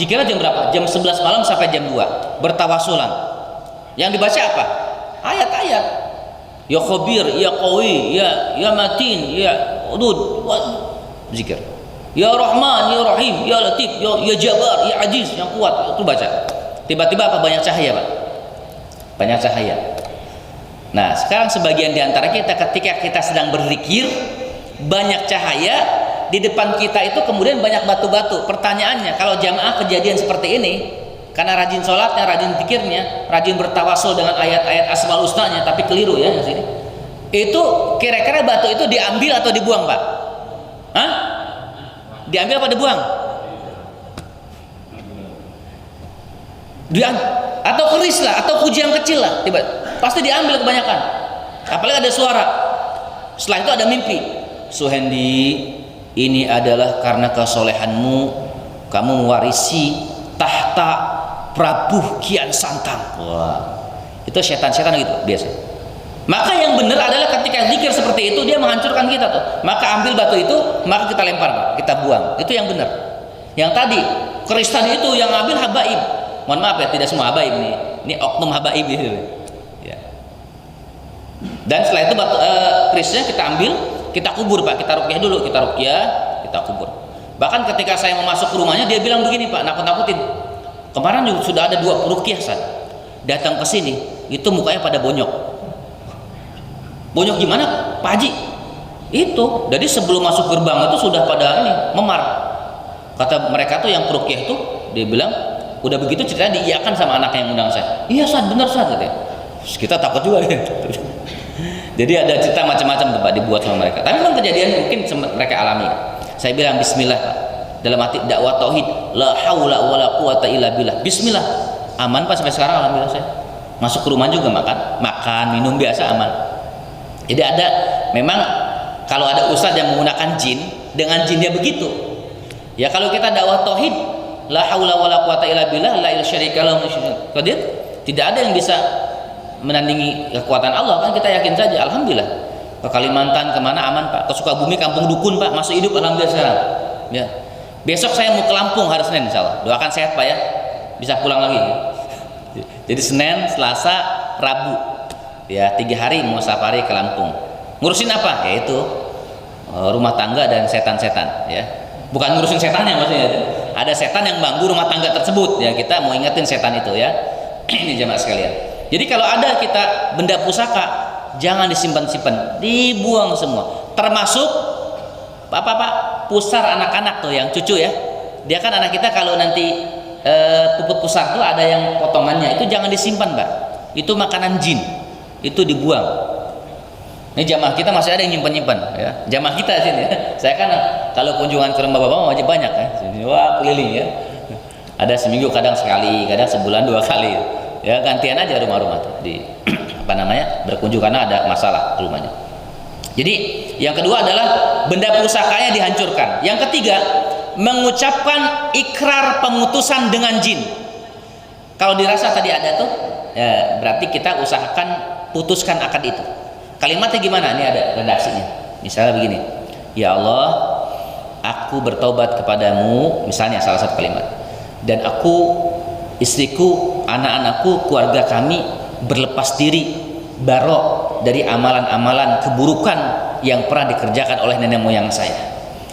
zikirnya jam berapa? Jam 11 malam sampai jam 2, bertawasulan. Yang dibaca apa? Ayat-ayat. Ya khabir, ya qawi, ya matin, ya udud, zikir. Ya Rahman, ya Rahim, ya Latif, ya Jabbar, ya Aziz, yang kuat, itu baca. Tiba-tiba apa? Banyak cahaya Pak. Banyak cahaya. Nah, sekarang sebagian di antara kita ketika kita sedang berzikir, banyak cahaya di depan kita itu, kemudian banyak batu-batu. Pertanyaannya, kalau jamaah kejadian seperti ini, karena rajin sholatnya, rajin zikirnya, rajin bertawasul dengan ayat-ayat asmaul husnanya, tapi keliru ya di sini. Itu kira-kira batu itu diambil atau dibuang Pak? Hah? Diambil apa dibuang? Atau keris lah, atau kujang kecil lah, tiba pasti diambil kebanyakan. Apalagi ada suara. Setelah itu ada mimpi. Suhendi, ini adalah karena kesolehanmu, kamu mewarisi tahta Prabu Kian Santang. Wah, itu setan-setan gitu biasa. Maka yang benar adalah ketika zikir seperti itu, dia menghancurkan kita tuh. Maka ambil batu itu, maka kita lempar Pak, kita buang. Itu yang benar. Yang tadi keris tadi itu yang ambil habaib. Mohon maaf ya, tidak semua habaib nih. Ini oknum habaib gitu. Ya. Dan setelah itu kerisnya kita ambil, kita kubur Pak, kita ruqyah dulu, kita kubur. Bahkan ketika saya mau masuk ke rumahnya, dia bilang begini Pak, nakut-nakutin. Kemarin juga sudah ada 2 ruqyah datang ke sini, itu mukanya pada bonyok. Bonyok gimana Pak Haji? Itu, jadi sebelum masuk gerbang itu sudah pada ini memar. Kata mereka tuh yang ruqyah itu, dia bilang udah begitu ceritanya diiyakan sama anak yang undang saya. Iya Ustaz, benar Ustaz katanya. Kita takut juga ya. Jadi ada cerita macam-macam tuh Pak dibuat sama mereka. Tapi memang kejadian mungkin mereka alami. Saya bilang bismillah Pak. Dalam hati dakwah tauhid, la haula wala quwata illa billah. Bismillah. Aman Pak sampai sekarang alhamdulillah saya. Masuk ke rumah juga makan, minum biasa aman. Jadi ada memang kalau ada ustadz yang menggunakan jin, dengan jinnya begitu. Ya kalau kita dakwah tauhid, la haula wala quwata illa billah, la ilaha syarika lahu, tidak ada yang bisa menandingi kekuatan Allah, kan kita yakin saja. Alhamdulillah. Ke Kalimantan kemana aman Pak, ke Sukabumi kampung dukun Pak masih hidup alhamdulillah sekarang. Ya. Besok saya mau ke Lampung hari Senin insyaallah. Doakan sehat Pak ya, bisa pulang lagi. Jadi Senin, Selasa, Rabu, ya 3 hari mau safari ke Lampung. Ngurusin apa? Yaitu rumah tangga dan setan-setan, ya. Bukan ngurusin setannya maksudnya. Ada setan yang ganggu rumah tangga tersebut, ya. Kita mau ingetin setan itu, ya. Ini jamaah sekalian. Jadi kalau ada kita benda pusaka, jangan disimpan-simpan, dibuang semua. Termasuk Pak, pusar anak-anak tuh yang cucu, ya. Dia kan anak kita, kalau nanti puput pusar tuh ada yang potongannya, itu jangan disimpan, Pak. Itu makanan jin. Itu dibuang. Ini jamaah kita masih ada yang nyimpan-nyimpan, ya. Jamaah kita sini, ya. Saya kan kalau kunjungan ke rumah bapak wajib banyak, ya. Wah, keliling, ya. Ada seminggu, kadang sekali, kadang sebulan 2 kali, ya. Gantian aja rumah-rumah tuh di berkunjung karena ada masalah di rumahnya. Jadi yang kedua adalah benda pusakanya dihancurkan. Yang ketiga, mengucapkan ikrar pemutusan dengan jin. Kalau dirasa tadi ada tuh, ya, berarti kita usahakan putuskan akad itu. Kalimatnya gimana? Ini ada redaksinya. Misalnya begini, ya Allah, aku bertobat kepadamu, misalnya salah satu kalimat, dan aku, istriku, anak-anakku, keluarga kami berlepas diri, barok dari amalan-amalan keburukan yang pernah dikerjakan oleh nenek moyang saya.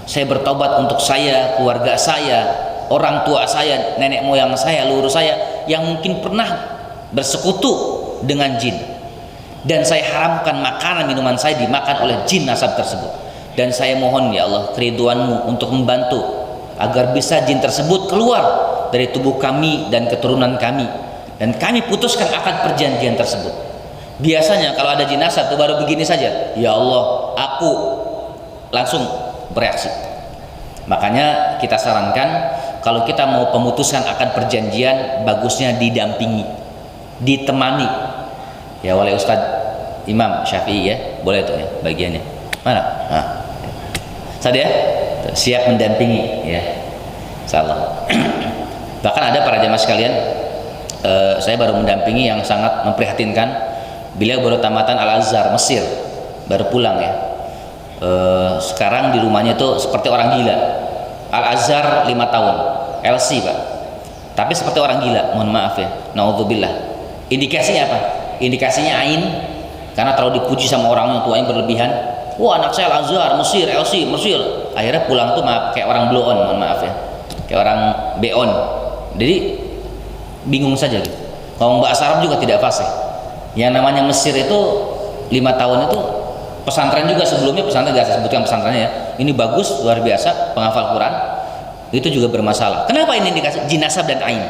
Saya bertobat untuk saya, keluarga saya, orang tua saya, nenek moyang saya, leluhur saya yang mungkin pernah bersekutu dengan jin. Dan saya haramkan makanan minuman saya dimakan oleh jin nasab tersebut. Dan saya mohon ya Allah keriduanmu untuk membantu agar bisa jin tersebut keluar dari tubuh kami dan keturunan kami, dan kami putuskan akad perjanjian tersebut. Biasanya kalau ada jin nasab itu baru begini saja, ya Allah, aku langsung bereaksi. Makanya kita sarankan kalau kita mau pemutusan akad perjanjian, bagusnya didampingi, ditemani, ya, oleh Ustadz Imam Syafi'i, ya, boleh tuh, ya, bagiannya mana? Nah, saat ya siap mendampingi, ya, insyaallah. Bahkan ada para jamaah sekalian, saya baru mendampingi yang sangat memprihatinkan. Beliau baru tamatan Al-Azhar Mesir, baru pulang, ya. Sekarang di rumahnya tuh seperti orang gila. Al-Azhar 5 tahun LC, Pak, tapi seperti orang gila, mohon maaf, ya, naudzubillah. Indikasinya apa? Indikasinya ain, karena terlalu dipuji sama orang yang tuanya berlebihan. Wah, anak saya Al-Azhar Mesir, LC Mesir. Akhirnya pulang tuh kayak orang blow on, mohon maaf, ya, kayak orang beon. Jadi bingung saja gitu. Ngomong bahasa Arab juga tidak fasih. Yang namanya Mesir itu 5 tahun itu pesantren juga sebelumnya, pesantren gak saya sebutkan pesantrennya, ya. Ini bagus, luar biasa, penghafal Quran. Itu juga bermasalah. Kenapa ini dikasih jin nasab dan ain?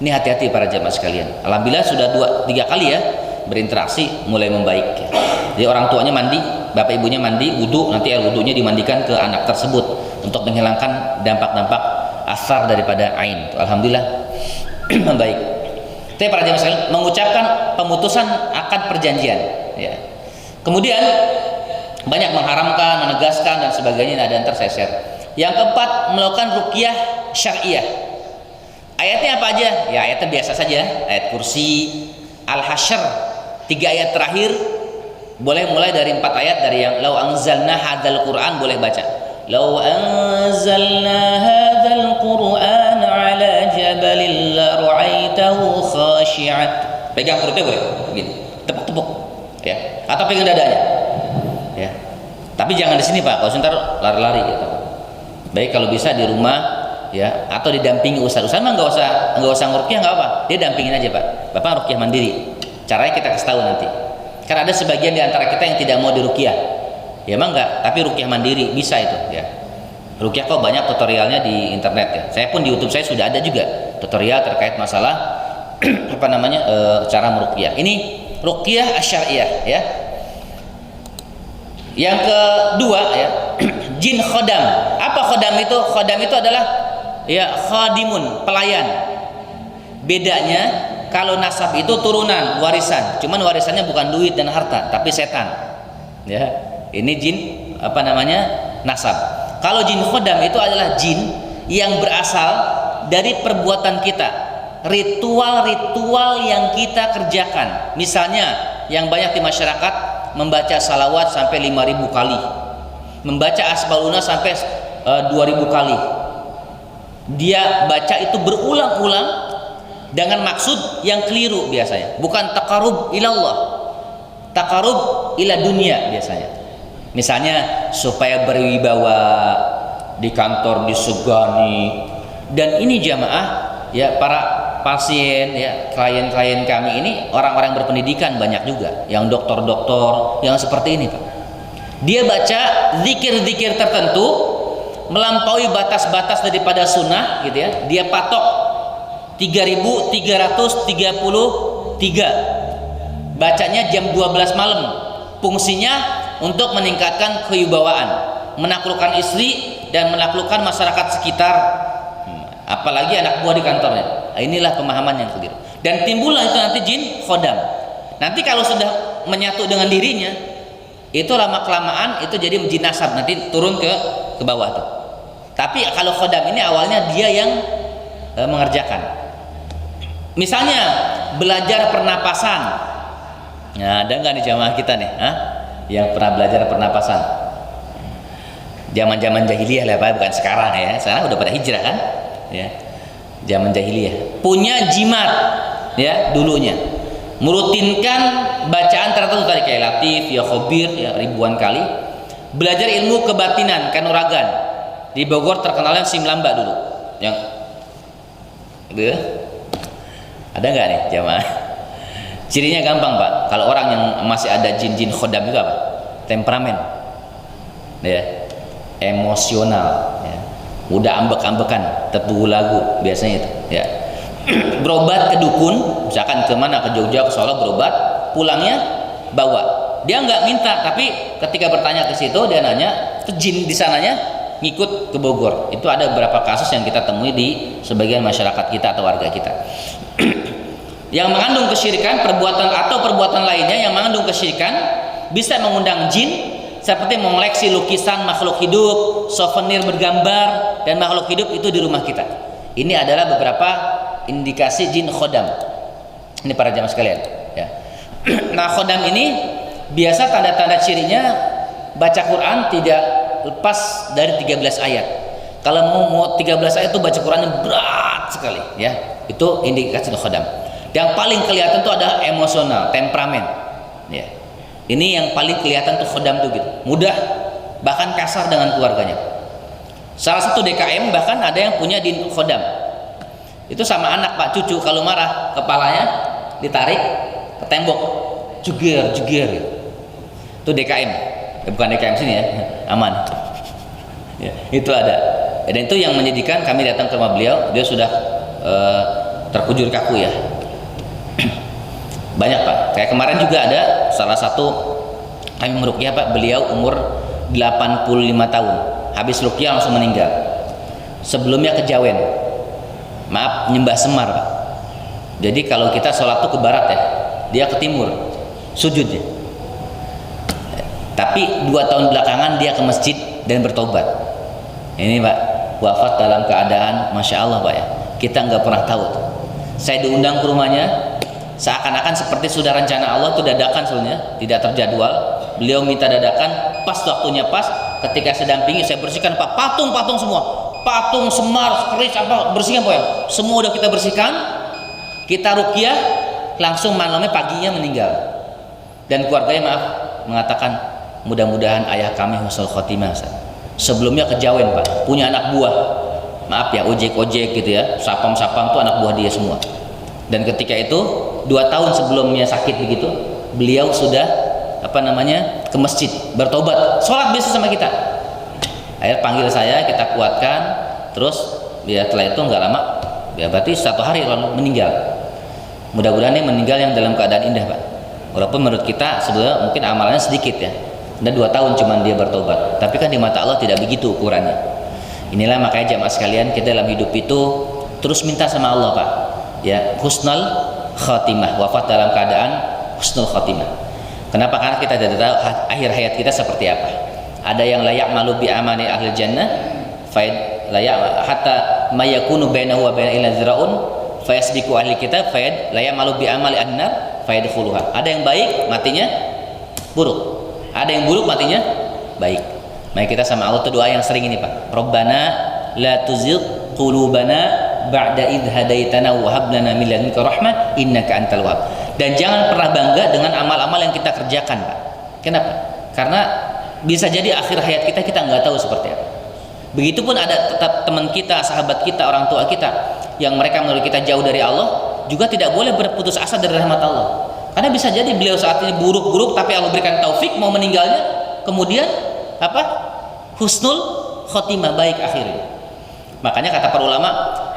Ini hati-hati para jamaah sekalian. Alhamdulillah sudah 2-3 kali, ya, berinteraksi, mulai membaik, ya. Jadi orang tuanya mandi, bapak ibunya mandi, wudhu, nanti air wudhunya dimandikan ke anak tersebut untuk menghilangkan dampak-dampak asar daripada ain. Alhamdulillah membaik. Tapi para jamaah sekalian, mengucapkan pemutusan akad perjanjian, ya. Kemudian banyak mengharamkan, menegaskan dan sebagainya, ada yang terseser. Yang keempat, melakukan ruqyah syariah. Ayatnya apa aja? Ya, ayatnya biasa saja, ayat kursi, Al-Hasyr, 3 ayat terakhir. Boleh mulai dari 4 ayat, dari yang lau anzalna hadzal Qur'an, boleh baca. Lau anzalna hadzal Qur'an ala jabalin la ra'aitahu khashi'an. Pegang perutnya boleh, begini, tepuk-tepuk, ya, atau pegang dadanya, ya. Tapi jangan di sini, Pak, kalau sebentar lari-lari, gitu. Baik kalau bisa di rumah, ya, atau didampingi ustaz mah nggak usah ngeruqyah, nggak apa, dia dampingin aja, Pak. Bapak ruqyah mandiri, caranya kita kasih tahu nanti. Karena ada sebagian di antara kita yang tidak mau diruqyah, ya, emang nggak, tapi ruqyah mandiri bisa itu, ya. Ruqyah kok banyak tutorialnya di internet, ya. Saya pun di YouTube saya sudah ada juga tutorial terkait masalah cara meruqyah. Ini ruqyah asyariyah, ya. Yang kedua, ya, jin khodam. Apa khodam itu? Khodam itu adalah, ya, khadimun, pelayan. Bedanya kalau nasab itu turunan, warisan. Cuman warisannya bukan duit dan harta, tapi setan. Ya, ini jin nasab. Kalau jin khodam itu adalah jin yang berasal dari perbuatan kita, ritual-ritual yang kita kerjakan. Misalnya yang banyak di masyarakat membaca salawat sampai 5.000 kali, membaca asmauluna sampai 2.000 kali. Dia baca itu berulang-ulang dengan maksud yang keliru biasanya, bukan taqarrub ilallah, taqarrub ila dunia biasanya. Misalnya supaya berwibawa di kantor, disegani. Dan ini jamaah ya, para pasien ya, klien-klien kami ini orang-orang berpendidikan banyak juga, yang dokter-dokter yang seperti ini Pak. Dia baca zikir-zikir tertentu melampaui batas-batas daripada sunnah gitu ya, dia patok 3333, bacanya jam 12 malam, fungsinya untuk meningkatkan kewibawaan, menaklukkan istri dan menaklukkan masyarakat sekitar, apalagi anak buah di kantornya. Nah, inilah pemahaman yang keliru, dan timbullah itu nanti jin khodam. Nanti kalau sudah menyatu dengan dirinya, itu lama kelamaan itu jadi jin nasab, nanti turun ke bawah tuh. Tapi kalau khodam ini awalnya dia yang mengerjakan. Misalnya belajar pernapasan. Nah, ada nggak nih jamaah kita nih, yang pernah belajar pernapasan? Zaman-zaman jahiliyah lah Pak, bukan sekarang ya. Sekarang udah pada hijrah kan? Ya. Zaman jahiliyah. Punya jimat ya dulunya. Merutinkan bacaan tertentu tadi kayak Latif, ya Khobir, ya ribuan kali. Belajar ilmu kebatinan, kanuragan. Di Bogor terkenalnya Simlamba dulu. Yang itu ada nggak nih jamaah? Cirinya gampang Pak. Kalau orang yang masih ada jin-jin khodam itu apa? Temperamen, ya, emosional, ya, mudah ambek-ambekan, tepu lagu biasanya itu, ya. Berobat ke dukun, misalkan kemana, ke Jogja, ke Solo berobat, pulangnya bawa. Dia nggak minta, tapi ketika bertanya ke situ dia nanya, itu jin di sananya ngikut ke Bogor. Itu ada beberapa kasus yang kita temui di sebagian masyarakat kita atau warga kita. Yang mengandung kesyirikan, perbuatan atau perbuatan lainnya yang mengandung kesyirikan bisa mengundang jin, seperti mengoleksi lukisan makhluk hidup, souvenir bergambar dan makhluk hidup itu di rumah kita. Ini adalah beberapa indikasi jin khodam. Ini para jamaah sekalian ya. Nah, khodam ini biasa tanda-tanda cirinya baca Quran tidak lepas dari 13 ayat. Kalau mau 13 ayat itu baca Qurannya berat sekali ya. Itu indikasi khodam. Yang paling kelihatan tuh ada emosional, temperamen. Ya. Ini yang paling kelihatan tuh khodam tuh gitu. Mudah, bahkan kasar dengan keluarganya. Salah satu DKM bahkan ada yang punya din khodam. Itu sama anak Pak, cucu kalau marah kepalanya ditarik ke tembok, jeger. Itu DKM. Bukan DKM sini ya, aman. Ya, itu ada. Dan itu yang menjadikan kami datang ke rumah beliau, dia sudah terkujur kaku ya. Banyak Pak, kayak kemarin juga ada salah satu kami meruqyah Pak, beliau umur 85 tahun, habis ruqyah langsung meninggal. Sebelumnya kejawen, maaf, nyembah semar Pak. Jadi kalau kita sholat tuh ke barat ya, dia ke timur sujudnya. Tapi 2 tahun belakangan dia ke masjid dan bertobat. Ini Pak, wafat dalam keadaan Masya Allah Pak ya, kita nggak pernah tahu tuh. Saya diundang ke rumahnya, seakan-akan seperti sudah rencana Allah, itu dadakan sebenarnya, tidak terjadwal. Beliau minta dadakan, pas waktunya pas, ketika saya dampingi saya bersihkan Pak, patung semua, patung, semar, keris, apa, bersihkan Pak ya. Semua udah kita bersihkan, kita ruqyah, langsung malamnya paginya meninggal. Dan keluarganya maaf mengatakan, mudah-mudahan ayah kami husnul khotimah. Sebelumnya kejawen Pak, punya anak buah, maaf ya, ojek gitu ya, sapam tuh anak buah dia semua. Dan ketika itu 2 tahun sebelumnya sakit begitu, beliau sudah ke masjid bertobat, sholat biasa sama kita. Akhirnya panggil saya, kita kuatkan, terus ya setelah itu nggak lama, ya berarti 1 hari lalu meninggal. Mudah-mudahan ini meninggal yang dalam keadaan indah Pak. Walaupun menurut kita sebenarnya mungkin amalannya sedikit ya, dan 2 tahun cuman dia bertobat, tapi kan di mata Allah tidak begitu ukurannya. Inilah makanya jamaah sekalian, kita dalam hidup itu terus minta sama Allah Pak, ya, husnul khatimah, wafat dalam keadaan husnul khatimah. Kenapa? Karena kita tidak tahu akhir hayat kita seperti apa. Ada yang layak malu bi amali ahli jannah, faid layak hatta mayakunu bainahu wa baina ila ziraun, fayasbiqu ahli kitab faid layak malu bi amali annar fayadkhuluha. Ada yang baik matinya buruk, ada yang buruk matinya baik. Mari kita sama Allah tuh doa yang sering ini Pak, Rabbana la tuzigh qulubana ba'da idh hadaitana wa hab lana min ladunka rahmah innaka antal wahhab. Dan jangan pernah bangga dengan amal-amal yang kita kerjakan Pak. Kenapa? Karena bisa jadi akhir hayat kita nggak tahu seperti apa. Begitupun ada tetap teman kita, sahabat kita, orang tua kita yang mereka menurut kita jauh dari Allah, juga tidak boleh berputus asa dari rahmat Allah. Karena bisa jadi beliau saat ini buruk-buruk, tapi Allah berikan taufik mau meninggalnya, kemudian apa? Husnul khotimah, baik akhirnya. Makanya kata para ulama,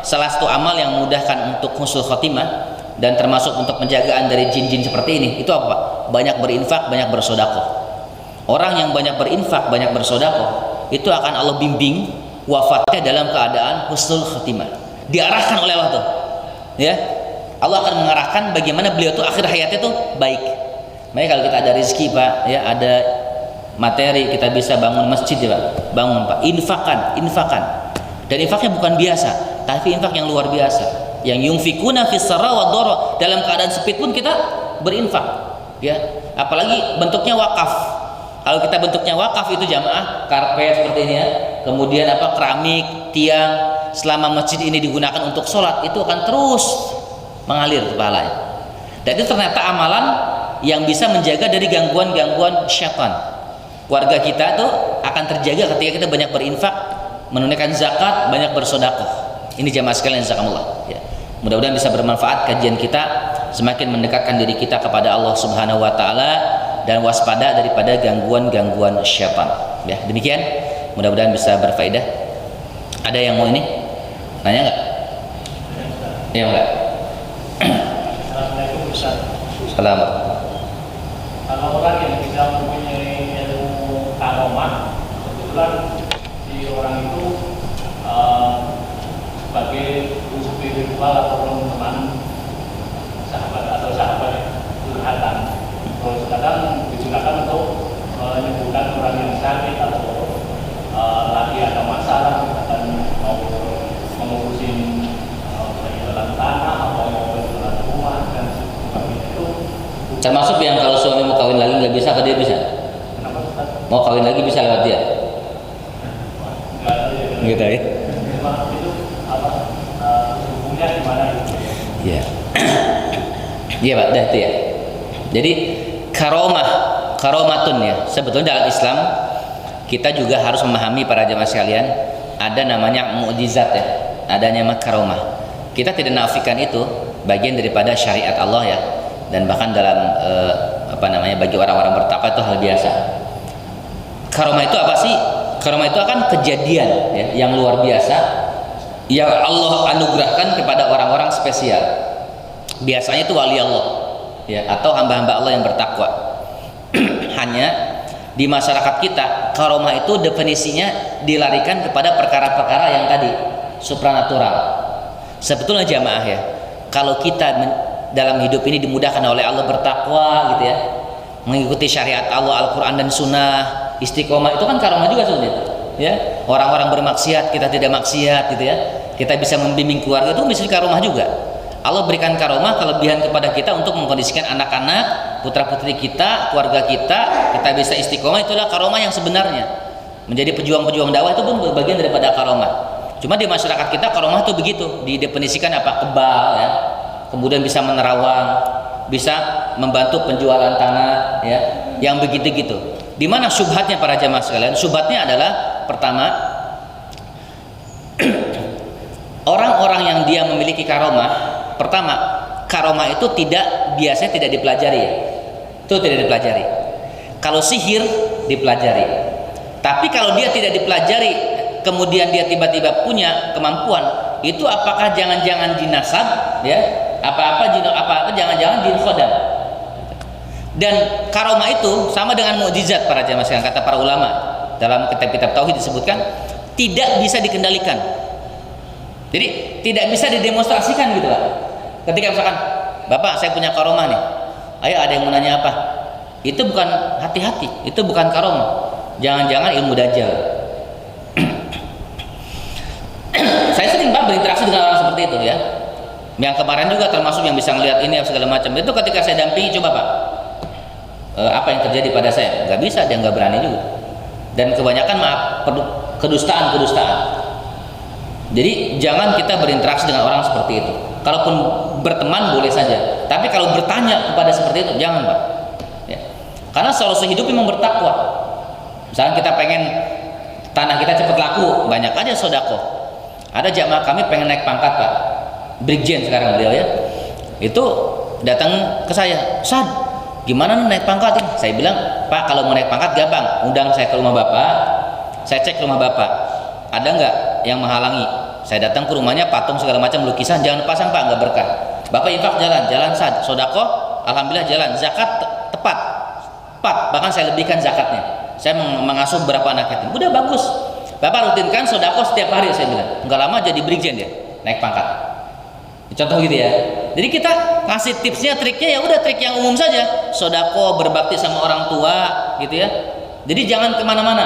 salah satu amal yang memudahkan untuk husnul khotimah dan termasuk untuk penjagaan dari jin-jin seperti ini, itu apa? Banyak berinfak, banyak bersedekah. Orang yang banyak berinfak, banyak bersedekah, itu akan Allah bimbing wafatnya dalam keadaan husnul khotimah. Diarahkan oleh Allah tuh. Ya. Allah akan mengarahkan bagaimana beliau tuh akhir hayatnya tuh baik. Makanya kalau kita ada rezeki, Pak, ya ada materi, kita bisa bangun masjid ya, Pak. Bangun, Pak. Infakan. Dan infaknya bukan biasa, tapi infak yang luar biasa. Yang yunfikuna fis sarra wad dharra, dalam keadaan sempit pun kita berinfak. Ya. Apalagi bentuknya wakaf. Kalau kita bentuknya wakaf itu jamaah, karpet seperti ini ya, kemudian apa, keramik, tiang, selama masjid ini digunakan untuk sholat, itu akan terus mengalir pahalanya. Dan itu ternyata amalan yang bisa menjaga dari gangguan-gangguan syaitan. Warga kita tuh akan terjaga ketika kita banyak berinfak, menunaikan zakat, banyak bersedekah. Ini jamaah sekalian, jazakumullah. Ya. Mudah-mudahan bisa bermanfaat kajian kita, semakin mendekatkan diri kita kepada Allah Subhanahu wa taala dan waspada daripada gangguan-gangguan syaitan. Ya, demikian. Mudah-mudahan bisa berfaedah. Ada yang mau ini? Nanya enggak? Iya enggak? Assalamualaikum Ustaz. Salam. Kalau orang yang tidak mempunyai ilmu karomah, kebetulan si orang itu sebagai spiritual atau teman sahabat atau sahabat curhatan, terus kadang digunakan untuk menyembuhkan orang yang sakit atau lagi ada masalah, misalkan mau mengurusin dalam tanah atau mau dalam rumah dan sebagainya itu. Termasuk yang kalau suami mau kawin lagi nggak bisa, ke dia bisa. Kenapa Ustaz? Mau kawin lagi bisa lewat dia. Nggak tahu ya. Gitu ya. Itu apa? Hubungnya gimana itu? Iya. Iya, Pak, dah itu ya. Jadi karomatun ya. Sebetulnya dalam Islam kita juga harus memahami, para jemaah sekalian, ada namanya mukjizat ya. Ada nama karomah. Kita tidak nafikan itu bagian daripada syariat Allah ya. Dan bahkan dalam bagi orang-orang bertakwa itu hal biasa. Karomah itu apa sih? Karomah itu akan kejadian ya, yang luar biasa yang Allah anugerahkan kepada orang-orang spesial. Biasanya itu wali Allah ya, atau hamba-hamba Allah yang bertakwa. Hanya di masyarakat kita, karomah itu definisinya dilarikan kepada perkara-perkara yang tadi supranatural. Sebetulnya jamaah ya, kalau kita dalam hidup ini dimudahkan oleh Allah bertakwa gitu ya, mengikuti syariat Allah, Al-Quran dan Sunnah, istiqomah, itu kan karomah juga sebenarnya ya. Orang-orang bermaksiat kita tidak maksiat gitu ya, kita bisa membimbing keluarga, itu bisa karomah juga. Allah berikan karomah, kelebihan kepada kita untuk mengkondisikan anak-anak, putra-putri kita, keluarga kita bisa istiqomah. Itulah karomah yang sebenarnya. Menjadi pejuang-pejuang dakwah itu pun bagian daripada karomah. Cuma di masyarakat kita karomah itu begitu didefinisikan apa? Kebal ya, kemudian bisa menerawang, bisa membantu penjualan tanah ya, yang begitu-gitu. Di mana syubhatnya para jamaah sekalian? Syubhatnya adalah pertama, orang-orang yang dia memiliki karomah, pertama, karomah itu biasanya tidak dipelajari ya. Itu tidak dipelajari. Kalau sihir dipelajari. Tapi kalau dia tidak dipelajari, kemudian dia tiba-tiba punya kemampuan, itu apakah jangan-jangan dinasab ya? Apa-apa jangan-jangan jin khodam. Dan karomah itu sama dengan mukjizat para jamaah sekalian, kata para ulama dalam kitab-kitab tauhid disebutkan tidak bisa dikendalikan. Jadi tidak bisa didemonstrasikan gitu Pak. Ketika misalkan, Bapak saya punya karomah nih, ayo ada yang mau nanya apa? Itu bukan hati-hati, itu bukan karomah. Jangan-jangan ilmu dajjal. Saya sering Pak berinteraksi dengan orang seperti itu ya. Yang kemarin juga termasuk yang bisa melihat ini segala macam. Itu ketika saya dampingi, coba Pak, apa yang terjadi pada saya? Nggak bisa, dia nggak berani juga. Dan kebanyakan kedustaan. Jadi jangan kita berinteraksi dengan orang seperti itu. Kalaupun berteman boleh saja, tapi kalau bertanya kepada seperti itu jangan Pak ya. Karena solusi hidup memang bertakwa Misalnya kita pengen tanah kita cepat laku, banyak aja sodako. Ada jamaah kami pengen naik pangkat Pak, Brigjen sekarang beliau ya, itu datang ke saya, Sad, gimana nih naik pangkat ini? Saya bilang, Pak kalau mau naik pangkat gampang, undang saya ke rumah Bapak, saya cek rumah Bapak, ada nggak yang menghalangi? Saya datang ke rumahnya, patung segala macam lukisan, jangan pasang Pak, nggak berkah. Bapak infak jalan Sad, sodako, alhamdulillah jalan, zakat tepat, bahkan saya lebihkan zakatnya. Saya mengasuh beberapa anak yatim, udah bagus. Bapak rutinkan sodako setiap hari, saya bilang, nggak lama jadi Brigjen dia, naik pangkat. Contoh gitu ya. Jadi kita ngasih tipsnya, triknya ya udah trik yang umum saja, sodako, berbakti sama orang tua, gitu ya. Jadi jangan kemana-mana.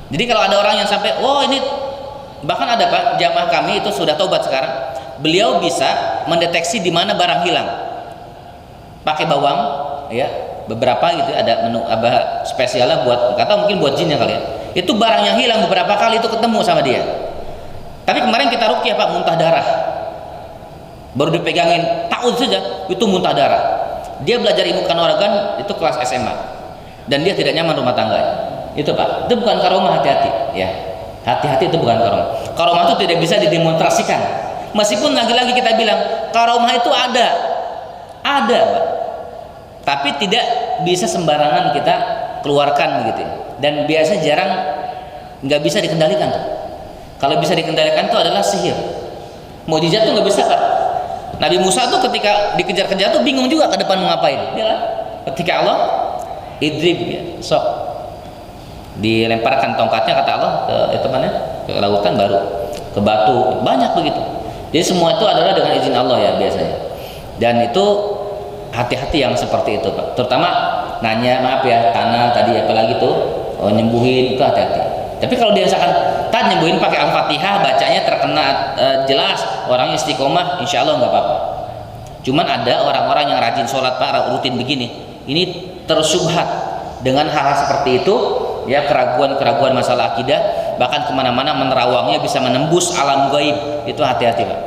Jadi kalau ada orang yang sampai, oh ini, bahkan ada Pak jamaah kami itu sudah tobat sekarang, beliau bisa mendeteksi di mana barang hilang, pakai bawang, ya beberapa gitu, ada menu spesialnya buat, kata mungkin buat jinnya kali ya. Itu barang yang hilang beberapa kali itu ketemu sama dia. Tapi kemarin kita ruqyah Pak, muntah darah. Baru dipegangin ta'ud saja itu muntah darah. Dia belajar ilmu kanuragan itu kelas SMA dan dia tidak nyaman rumah tangga. Itu Pak, itu bukan karomah, hati-hati ya. Hati-hati, itu bukan karomah. Karomah itu tidak bisa didemonstrasikan. Meskipun lagi-lagi kita bilang karomah itu ada Pak. Tapi tidak bisa sembarangan kita keluarkan begitu ya. Dan biasa jarang, nggak bisa dikendalikan tuh. Kalau bisa dikendalikan itu adalah sihir. Mukjizat tuh nggak bisa Pak. Nabi Musa tuh ketika dikejar-kejar tuh bingung juga ke depan mau ngapain. Ya kan? Ketika Allah idrib ya, sok dilemparkan tongkatnya kata Allah ke ke lautan, baru ke batu, banyak begitu. Jadi semua itu adalah dengan izin Allah ya biasanya. Dan itu hati-hati yang seperti itu Pak. Terutama nanya, maaf ya, tanah tadi apalagi tuh nyembuhin, itu hati-hati. Tapi kalau dia misalkan nyembuhin pakai Al-Fatihah, bacanya terkena jelas, orangnya istiqomah, insya Allah nggak apa-apa. Cuman ada orang-orang yang rajin sholat Pak, rutin begini, ini tersubhat dengan hal-hal seperti itu ya, keraguan-keraguan masalah akidah, bahkan kemana-mana menerawangnya bisa menembus alam gaib. Itu hati-hati Pak.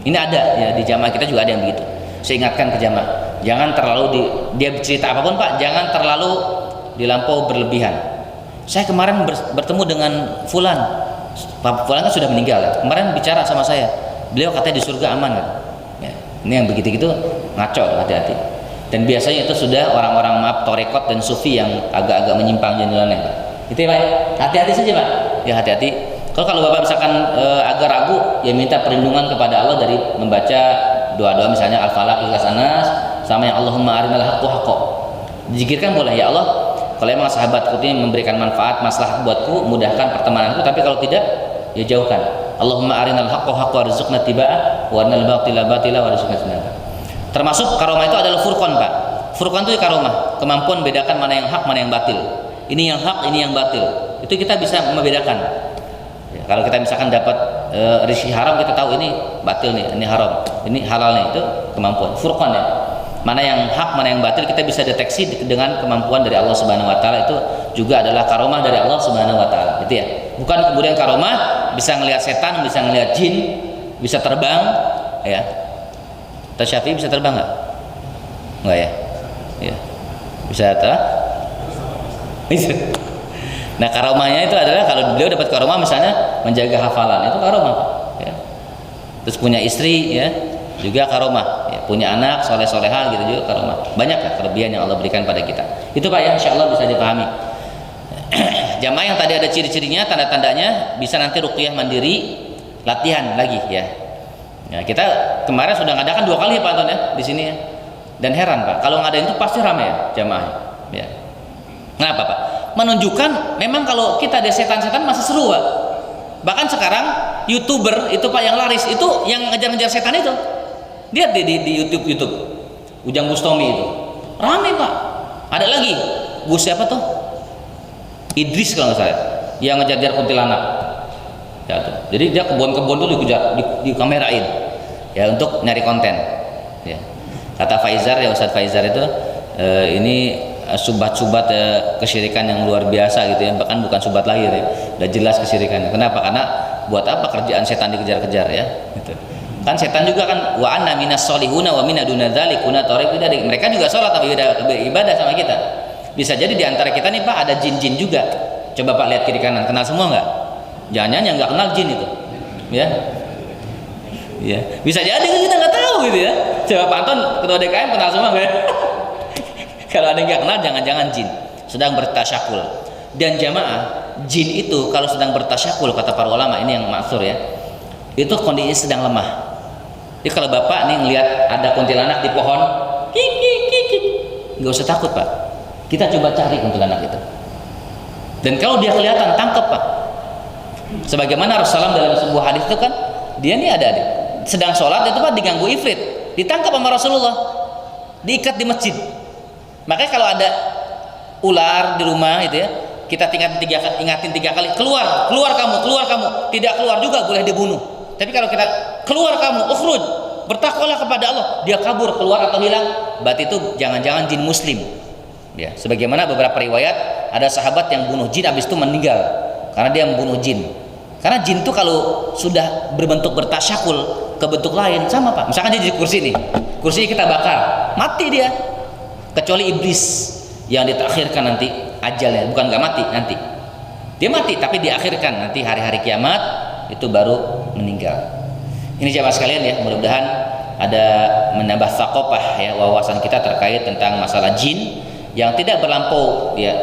Ini ada ya, di jamaah kita juga ada yang begitu. Saya ingatkan ke jamaah, jangan terlalu dia cerita apapun Pak, jangan terlalu dilampau berlebihan. Saya kemarin bertemu dengan Fulan, Pak Fulan kan sudah meninggal ya. Kemarin bicara sama saya, beliau katanya di surga aman kan? Ya, ini yang begitu-gitu ngaco, hati-hati. Dan biasanya itu sudah orang-orang maaf torekot dan sufi yang agak-agak menyimpang jalannya. Itu ya Pak, hati-hati saja Pak. Ya hati-hati. Kalau Bapak misalkan agak ragu, ya minta perlindungan kepada Allah dari membaca doa-doa misalnya Al-Falaq, Ikhlas, Anas, sama yang Allahumma arinal haqqo haqqo. Dizikirkan boleh, ya Allah, kalau emang sahabatku ini memberikan manfaat maslahat buatku, mudahkan pertemananku, tapi kalau tidak ya jauhkan. Allahumma arinal haqqo haqqo warzuqna tiba'ah wa arinal batila batila warzuqna tinabah. Termasuk karomah itu adalah furqan Pak. Furqan itu karomah, kemampuan bedakan mana yang hak, mana yang batil. Ini yang hak, ini yang batil. Itu kita bisa membedakan. Ya, kalau kita misalkan dapat rezeki haram, kita tahu ini batil nih, ini haram, ini halal nih, itu kemampuan furqan ya. Mana yang hak, mana yang batil kita bisa deteksi dengan kemampuan dari Allah Subhanahu wa taala. Itu juga adalah karomah dari Allah Subhanahu wa taala, gitu ya. Bukan kemudian karomah bisa ngelihat setan, bisa ngelihat jin, bisa terbang ya. Syafi'i bisa terbang enggak? Enggak ya? Ya. Bisa bisa. Nah, karomahnya itu adalah kalau beliau dapat karomah misalnya menjaga hafalan, itu karomah ya. Terus punya istri ya, juga karomah ya. Punya anak soleh-soleha gitu juga karomah. Banyak ya kelebihan yang Allah berikan pada kita. Itu Pak ya, insyaallah bisa dipahami. Jamaah yang tadi ada ciri-cirinya, tanda-tandanya, bisa nanti ruqyah mandiri, latihan lagi ya. Ya, kita kemarin sudah ngadakan 2 kali ya Pak Anton ya di sini ya. Dan heran Pak, kalau ngadain itu pasti ramai ya jamaah. Ya. Kenapa Pak? Menunjukkan memang kalau kita ada setan-setan masih seru Pak. Bahkan sekarang YouTuber itu Pak yang laris itu yang ngejar-ngejar setan itu. Lihat di YouTube Ujang Bustomi itu. Ramai Pak. Ada lagi Gus siapa tuh? Idris kalau nggak salah, yang ngejar-ngejar kuntilanak. Ya, tuh. Jadi dia kebun-kebun tuh dikejar, dikamerain ya untuk nyari konten ya. Kata Faizar ya, Ustadz Faizar itu ini subat-subat kesyirikan yang luar biasa gitu ya, bahkan bukan subat lahir ya, udah jelas kesyirikannya. Kenapa? Karena buat apa kerjaan setan dikejar-kejar ya gitu. Kan setan juga kan wa anna minas solihuna wa minna duna dzalik kuna tariq, mereka juga sholat tapi ibadah sama kita. Bisa jadi di antara kita nih Pak ada jin-jin juga. Coba Pak lihat kiri kanan, kenal semua nggak? Jangan-jangan yang nggak kenal jin itu, ya. Ya, bisa jadi kita nggak tahu gitu ya. Coba Pak Anton ketua DKM kenal semua nggak? Kalau ada yang nggak kenal, jangan-jangan jin sedang bertasyakul. Dan jamaah, jin itu kalau sedang bertasyakul, kata para ulama ini yang maksur ya, itu kondisinya sedang lemah. Jadi kalau bapak nih ngelihat ada kuntilanak di pohon, nggak usah takut Pak. Kita coba cari kuntilanak itu. Dan kalau dia kelihatan, tangkap Pak. Sebagaimana Rasulullah dalam sebuah hadis itu kan, dia nih ada sedang sholat itu Pak diganggu ifrit, ditangkap sama Rasulullah, diikat di masjid. Makanya kalau ada ular di rumah itu ya, kita ingatin tiga kali, keluar kamu, tidak keluar juga boleh dibunuh. Tapi kalau kita keluar kamu, ukhruj, bertakwalah kepada Allah, dia kabur, keluar atau hilang, berarti itu jangan-jangan jin muslim. Ya, sebagaimana beberapa riwayat ada sahabat yang bunuh jin habis itu meninggal karena dia membunuh jin. Karena jin itu kalau sudah berbentuk bertasyakul ke bentuk lain sama Pak. Misalkan dia di kursi nih, kursinya kita bakar, mati dia. Kecuali iblis yang ditakhirkan nanti ajalnya, bukan nggak mati nanti. Dia mati tapi diakhirkan nanti hari-hari kiamat itu baru meninggal. Ini jamaah sekalian ya, mudah-mudahan ada menambah thaqafah ya, wawasan kita terkait tentang masalah jin yang tidak berlampau ya,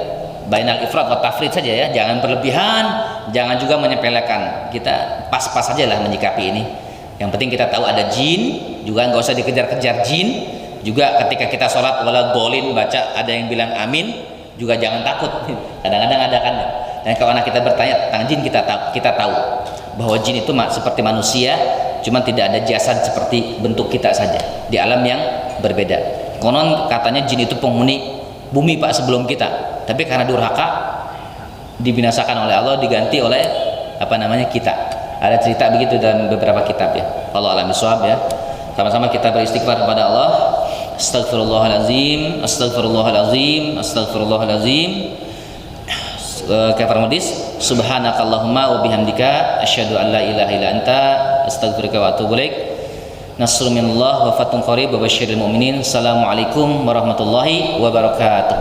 bainal ifrat wa tafrid saja ya, jangan berlebihan, jangan juga menyepelekan. Kita pas-pas saja lah menyikapi ini. Yang penting kita tahu ada jin, juga nggak usah dikejar-kejar jin. Juga ketika kita sholat wala golin baca ada yang bilang amin, juga jangan takut. Kadang-kadang ada kan. Dan kalau anak kita bertanya tentang jin, kita tahu bahwa jin itu seperti manusia, cuma tidak ada jasad seperti bentuk kita saja di alam yang berbeda. Konon katanya jin itu penghuni bumi Pak sebelum kita, tapi karena durhaka dibinasakan oleh Allah, diganti oleh kita. Ada cerita begitu dalam beberapa kitab ya. Allah alam bisawab ya. Sama-sama kita beristighfar kepada Allah. Astagfirullahalazim, astagfirullahalazim, astagfirullahalazim. Kafar mudis, subhanakallahumma wa bihamdika asyhadu an la ilaha illa anta astaghfiruka wa atubu ilaik. Nasrun minallah wa fathun qarib wa basyiril mu'minin. Assalamualaikum warahmatullahi wabarakatuh.